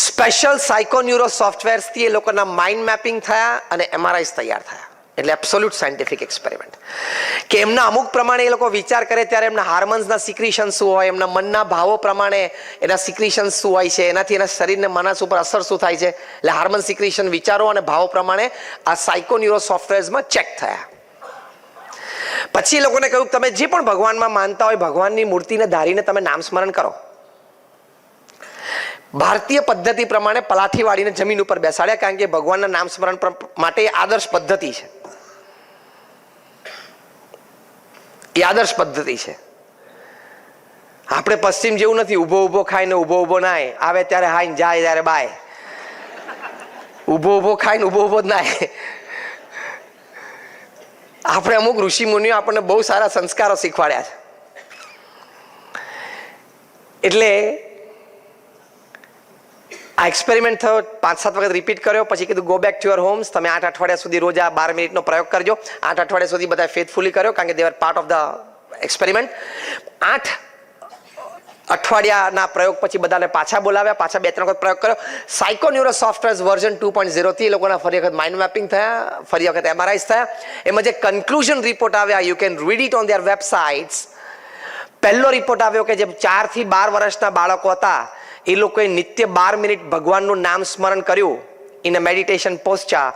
સ્પેશિયલ સાયકોન્યુરો સોફ્ટવેર્સથી એ લોકોના માઇન્ડ મેપિંગ થયા અને MRIs તૈયાર થયા. એટલે એબ્સોલ્યુટ સાયન્ટિફિક એક્સપેરિમેન્ટ. કે એમના અમુક પ્રમાણે એ લોકો વિચાર કરે ત્યારે એમના હાર્મોન્સના સિક્રિશન શું હોય, એમના મનના ભાવો પ્રમાણે એના સિક્રિશન શું હોય છે, એનાથી એના શરીરને માનસ ઉપર અસર શું થાય છે. એટલે હાર્મોન સિક્રિશન, વિચારો અને ભાવો પ્રમાણે આ સાયકોન્યુરો સોફ્ટવેર્સમાં ચેક થયા. પછી એ લોકોને કહ્યું તમે જે પણ ભગવાનમાં માનતા હોય, ભગવાનની મૂર્તિને ધારીને તમે નામ સ્મરણ કરો. ભારતીય પદ્ધતિ પ્રમાણે પલાઠી વાળીને જમીન ઉપર બેસાડ્યા, કારણ કે ભગવાનના નામ સ્મરણ માટે આદર્શ પદ્ધતિ છે. એ આદર્શ પદ્ધતિ છે. આપણે પશ્ચિમ જેવું નથી, ઊભો ઊભો ખાઈને ઊભો ઊભો નાય, આવે ત્યારે હાઈ, જાય ત્યારે બાય. ઊભો ઊભો ખાઈને ઊભો ઊભો જ નાય. આપણે અમુક ઋષિ મુનિઓ આપણને બહુ સારા સંસ્કારો શીખવાડ્યા છે. એટલે આ એક્સપેરિમેન્ટ થયો, 5-7 વખત રિપીટ કર્યો, પછી કીધું go back to your homes. તમે 8 અઠવાડિયા સુધી રોજ આ 12 મિનિટનો પ્રયોગ કરજો. 8 અઠવાડિયા સુધી બધા ફેથફુલી કર્યો, કારણ કે they are part of the experiment. 8 અઠવાડિયાના પ્રયોગ પછી બધાને પાછા બોલાવ્યા, પાછા 2-3 વખત પ્રયોગ કર્યો. સાયકોન્યુરો સોફ્ટવેર વર્ઝન 2.0 થી એ લોકોના ફરી વખત માઇન્ડ મેપિંગ થયા, ફરી વખત MRIs થયા. એમાં જે કન્ક્લુઝન રિપોર્ટ આવ્યા, you can read it on there websites. પહેલો રિપોર્ટ આવ્યો કે જે 4 થી 12 વર્ષના બાળકો હતા, એ લોકોએ નિત્ય 12 મિનિટ ભગવાનનું નામ સ્મરણ કર્યું ઇન અ મેડિટેશન પોસ્ચર.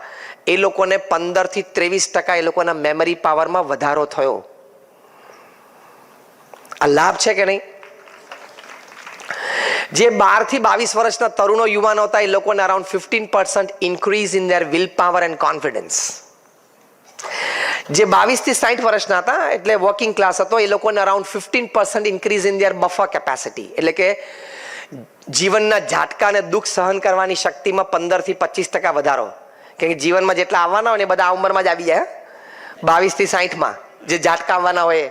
એ લોકોને 15 થી 23% એ લોકોના મેમરી પાવરમાં વધારો થયો. આ લાભ છે કે નહીં? જે 12 થી 22 વર્ષના તરુણો, યુવાનો હતા, એ લોકોને around 15% increase in their will power and confidence. જે 22 થી 60 વર્ષના હતા, એટલે વર્કિંગ ક્લાસ હતો, એ લોકોને around 15% increase in their buffer capacity, એટલે કે જીવનના ઝાટકા અને દુઃખ સહન કરવાની શક્તિમાં 15 થી 25% વધારો. કેમ કે જીવનમાં જેટલા આવવાના હોય ને બધા આ ઉંમરમાં જ આવી જાય, 22 થી 60માં જે ઝાટકા આવવાના હોય.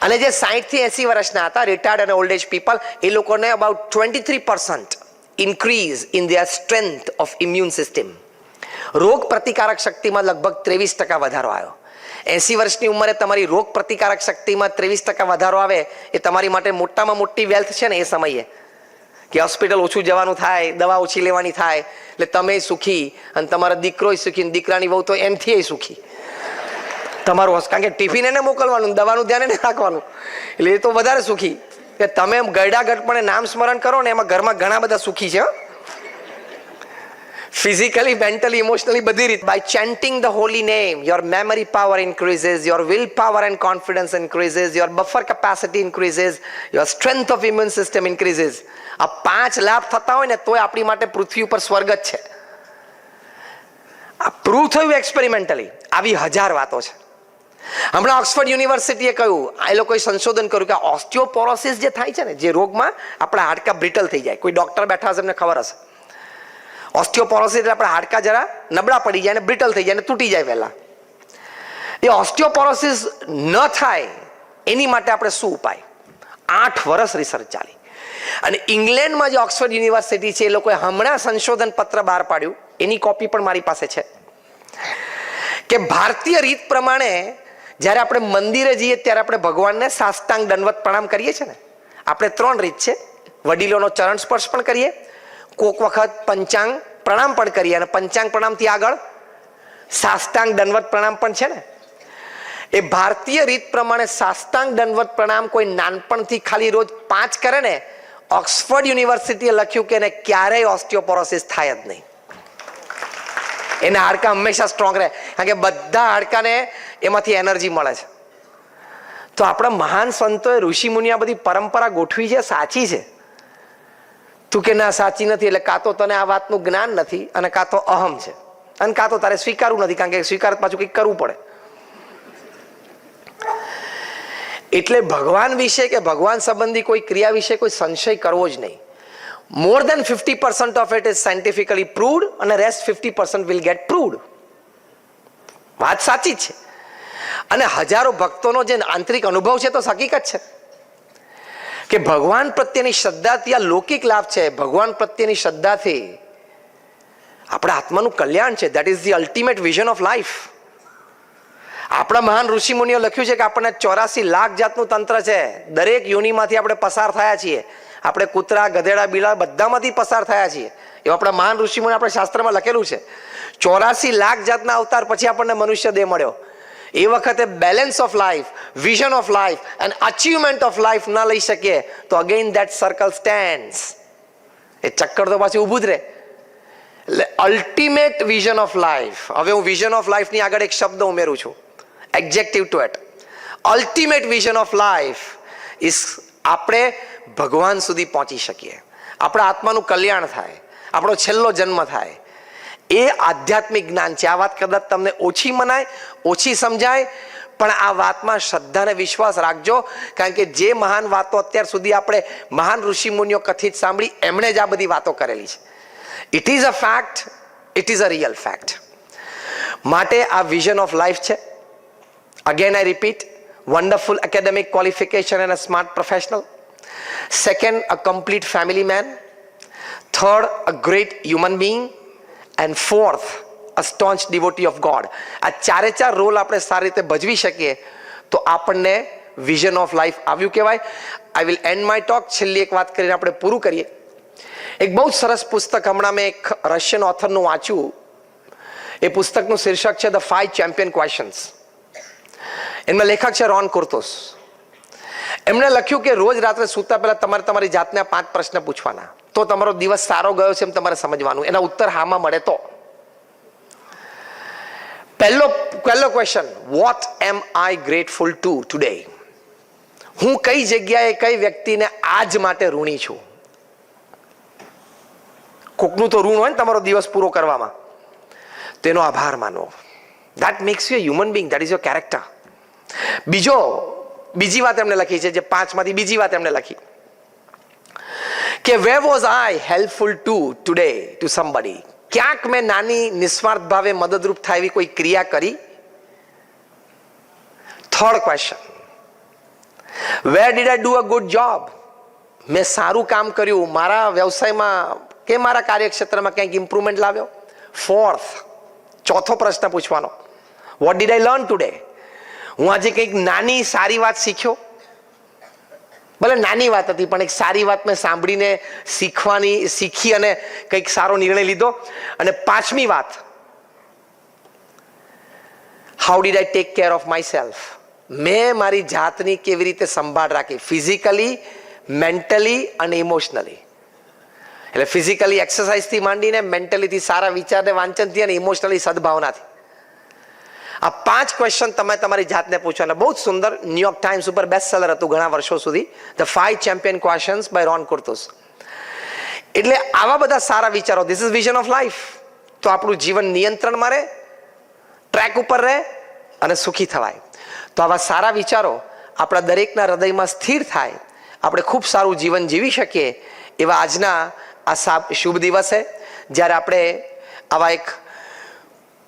અને જે 60 થી 80 વર્ષના હતા, રિટાયર્ડ અને ઓલ્ડ એજ પીપલ, એ લોકોને about 23% increase in their strength of immune system. રોગ પ્રતિકારક શક્તિમાં લગભગ 23% વધારો આવ્યો. 80 વર્ષની ઉંમરે તમારી રોગ પ્રતિકારક શક્તિમાં 23% વધારો આવે એ તમારી માટે મોટામાં મોટી વેલ્થ છે ને એ સમયે. કે હોસ્પિટલ ઓછું જવાનું થાય, દવા ઓછી લેવાની થાય, એટલે તમે સુખી અને તમારા દીકરો સુખી, દીકરાની વહુ તો એમથી સુખી. તમારું કારણ કે ટિફિન એને મોકલવાનું, દવાનું ધ્યાન એને રાખવાનું, એટલે એ તો વધારે સુખી. કે તમે ગરડા ગટપણે નામ સ્મરણ કરો ને એમાં ઘરમાં ઘણા બધા સુખી છે. ફિઝિકલી, મેન્ટલી, ઇમોશનલી, બધી રીતે. By chanting the holy name, your memory power increases, your will power and confidence increases, your buffer capacity increases, your strength of immune system increases. આ 5 લાભ થતા હોય ને તોય આપણી માટે પૃથ્વી ઉપર સ્વર્ગ જ છે. આ પ્રૂવ થયું એક્સપેરિમેન્ટલી. આવી 1000 વાતો છે. હમણાં ઓક્સફર્ડ યુનિવર્સિટીએ કહ્યું, એ લોકોએ સંશોધન કર્યું કે ઓસ્ટિયોપોરોસિસ જે થાય છે ને, જે રોગમાં આપણા હાડકા બ્રિટલ થઈ જાય. કોઈ ડોક્ટર બેઠા હશે એમને ખબર હશે. ઓસ્ટિયોપોરોસિસ એટલે આપણા હાડકા જરા નબળા પડી જાય ને બ્રિટલ થઈ જાય ને તૂટી જાય વહેલા. એ ઓસ્ટિયોપોરોસિસ ન થાય એની માટે આપણે શું ઉપાય? 8 વર્ષ રિસર્ચ ચાલી. અને ઇંગ્લેન્ડમાં જે ઓક્સફર્ડ યુનિવર્સિટી છે, એ લોકોએ હમણાં સંશોધન પત્ર બહાર પાડ્યું, એની કોપી પણ મારી પાસે છે, કે ભારતીય રીત પ્રમાણે જ્યારે આપણે મંદિરે જઈએ ત્યારે આપણે ભગવાનને સાષ્ટાંગ દંડવત પ્રણામ કરીએ છીએ ને. આપણે 3 રીત છે. વડીલોનો ચરણ સ્પર્શ પણ કરીએ, કોક વખત પંચાંગ પ્રણામ પણ કરીએ, અને પંચાંગ પ્રણામથી આગળ સાષ્ટાંગ દંડવત પ્રણામ પણ છે ને. એ ભારતીય રીત પ્રમાણે સાષ્ટાંગ દંડવત પ્રણામ કોઈ નાનપણથી ખાલી રોજ 5 કરે ને, ઓક્સફર્ડ યુનિવર્સિટીએ લખ્યું કે એને ક્યારેય ઓસ્ટિયોપોરોસિસ થાય જ નહીં. એના હાડકા હંમેશા સ્ટ્રોંગ રહે, કારણ કે બધા હાડકાને એમાંથી એનર્જી મળે છે. તો આપણા મહાન સંતોએ, ઋષિ મુનિએ આ બધી પરંપરા ગોઠવી છે, સાચી છે. તું કે ના સાચી નથી, એટલે કાં તો તને આ વાતનું જ્ઞાન નથી, અને કાં તો અહમ છે, અને કાં તો તારે સ્વીકારવું નથી, કારણ કે સ્વીકાર પાછું કંઈક કરવું પડે. એટલે ભગવાન વિશે કે ભગવાન સંબંધી કોઈ ક્રિયા વિશે કોઈ સંશય કરવો જ નહીં. More than 50% of it is scientifically proved, અને rest 50% will get proved. વાત સાચી છે. અને હજારો ભક્તોનો જે આંતરિક અનુભવ છે તો હકીકત છે કે ભગવાન પ્રત્યેની શ્રદ્ધાથી આ લૌકિક લાભ છે. ભગવાન પ્રત્યેની શ્રદ્ધાથી આપણા આત્માનું કલ્યાણ છે. That is the ultimate vision of life. આપણા મહાન ઋષિ મુનિઓ લખ્યું છે કે આપણને 84 લાખ જાતનું તંત્ર છે. દરેક યોનિમાંથી આપણે પસાર થયા છીએ. આપણે કૂતરા, ગધેડા, બિલા બધામાંથી પસાર થયા છીએ. એવું આપણા મહાન ઋષિ મુનિ આપણા શાસ્ત્રમાં લખેલું છે. 84 લાખ જાતના અવતાર પછી આપણને મનુષ્ય દેહ મળ્યો. એ વખતે balance of life, vision of life and achievement of life ના લઈ શકીએ તો અગેન ધેટ સર્કલ સ્ટેન્ડ્સ. એ ચક્કર તો પાછું ઊભું જ રહે. એટલે અલ્ટિમેટ વિઝન ઓફ લાઈફ. હવે હું વિઝન ઓફ લાઈફની આગળ એક શબ્દ ઉમેરું છું, adjective to it. Ultimate vision of life is આપણે ભગવાન સુધી પહોંચી શકીએ, આપણા આત્માનું કલ્યાણ થાય, આપણો છેલ્લો જન્મ થાય. એ આધ્યાત્મિક જ્ઞાન છે. આ વાત કદાચ તમને ઓછી મનાય, ઓછી સમજાય, પણ આ વાતમાં શ્રદ્ધા અને વિશ્વાસ રાખજો, કારણ કે જે મહાન વાતો અત્યાર સુધી આપણે મહાન ઋષિ મુનિઓ કથિત સાંભળી, એમણે જ આ બધી વાતો કરેલી છે. It is a fact, it is a real fact. માટે આ વિઝન ઓફ લાઈફ છે. Again I repeat, wonderful academic qualification and a smart professional. Second, a complete family man. Third, a great human being. And fourth, a staunch devotee of God. આ 4 role આપણે સારી રીતે ભજવી શકીએ તો આપણને vision of life આવ્યું કહેવાય. I will and my talk. છેલ્લી એક વાત કરીને આપણે પૂરું કરીએ. એક બહુ સરસ પુસ્તક હમણાં મેં એક રશિયન ઓથરનું વાંચ્યું. એ પુસ્તકનું શીર્ષક છે ધ 5 ચેમ્પિયન ક્વેશ્ચન્સ. એમના લેખક છે રોન કુર્તોસ. એમણે લખ્યું કે રોજ રાત્રે સૂતા પહેલા તમારે તમારી જાતને 5 પ્રશ્ન પૂછવાના, તો તમારો દિવસ સારો ગયો છે એમ તમારે સમજવાનું. એના ઉત્તર હામાં મળે તો. પહેલો ક્વેશ્ચન, વોટ એમ આઈ ગ્રેટફુલ ટુ ટુડે? હું કઈ જગ્યાએ કઈ વ્યક્તિને આજ માટે ઋણી છું? કોકનું તો ઋણ હોય ને તમારો દિવસ પૂરો કરવામાં, તેનો આભાર માનવો. That makes you a human being, that is your character. બીજી વાત એમણે લખી છે, જે 5 માંથી બીજી વાત એમણે લખી કે where was I helpful to today to somebody? ક્યાંક મેં નાની નિસ્વાર્થ ભાવે મદદરૂપ થાય એવી કોઈ ક્રિયા કરી? Third question, where did I do a good job? મેં સારું કામ કર્યું મારા વ્યવસાયમાં કે મારા કાર્યક્ષેત્રમાં ક્યાંક ઇમ્પ્રુવમેન્ટ લાવ્યો? ફોર્થ, ચોથો પ્રશ્ન પૂછવાનો, what did I learn today? હું આજે કંઈક નાની સારી વાત શીખ્યો? ભલે નાની વાત હતી પણ એક સારી વાત મેં સાંભળીને શીખી અને કંઈક સારો નિર્ણય લીધો. અને 5મી વાત, how did I take care of myself? મેં મારી જાતની કેવી રીતે સંભાળ રાખી, ફિઝિકલી, મેન્ટલી અને ઇમોશનલી. એટલે ફિઝિકલી એક્સરસાઇઝથી માંડીને, મેન્ટલીથી સારા વિચારને વાંચનથી અને ઇમોશનલી સદભાવનાથી. આ 5 ક્વેશ્ચન તમે તમારી જાતને પૂછો. અને બહુ જ સુંદર, ન્યુયોર્ક ટાઈમ્સ ઉપર બેસ્ટ સેલર હતું ઘણા વર્ષો સુધી, ધ 5 ચેમ્પિયન ક્વેશ્ચન્સ બાય રોન કુર્તુસ. એટલે આવા બધા સારા વિચારો, this is vision of life. તો આપણું જીવન નિયંત્રણમાં રહે, ટ્રેક ઉપર રહે અને સુખી થવાય. તો આવા સારા વિચારો આપણા દરેકના હૃદયમાં સ્થિર થાય, આપણે ખૂબ સારું જીવન જીવી શકીએ એવા આજના આ શુભ દિવસે જ્યારે આપણે આવા એક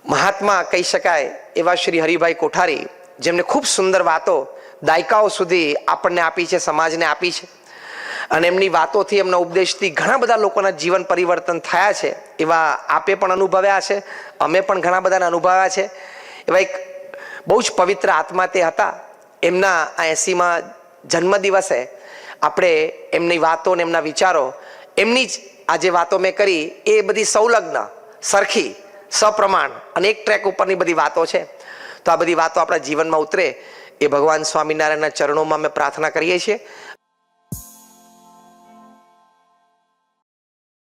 મહાત્મા કહી શકાય એવા શ્રી હરિભાઈ કોઠારી, જેમને ખૂબ સુંદર વાતો દાયકાઓ સુધી આપણને આપી છે, સમાજને આપી છે, અને એમની વાતોથી, એમના ઉપદેશથી ઘણા બધા લોકોના જીવન પરિવર્તન થયા છે. એવા આપે પણ અનુભવ્યા છે, અમે પણ ઘણા બધાને અનુભવ્યા છે. એવા એક બહુ જ પવિત્ર આત્મા તે હતા. એમના આ 80મા જન્મદિવસે આપણે એમની વાતો અને એમના વિચારો, એમની જ આ જે વાતો મેં કરી એ બધી સંલગ્ન, સરખી, સપ્રમાણ અને એક ટ્રેક ઉપરની બધી વાતો છે. તો આ બધી વાતો આપણા જીવનમાં ઉતરે એ ભગવાન સ્વામિનારાયણના ચરણોમાં અમે પ્રાર્થના કરીએ છીએ.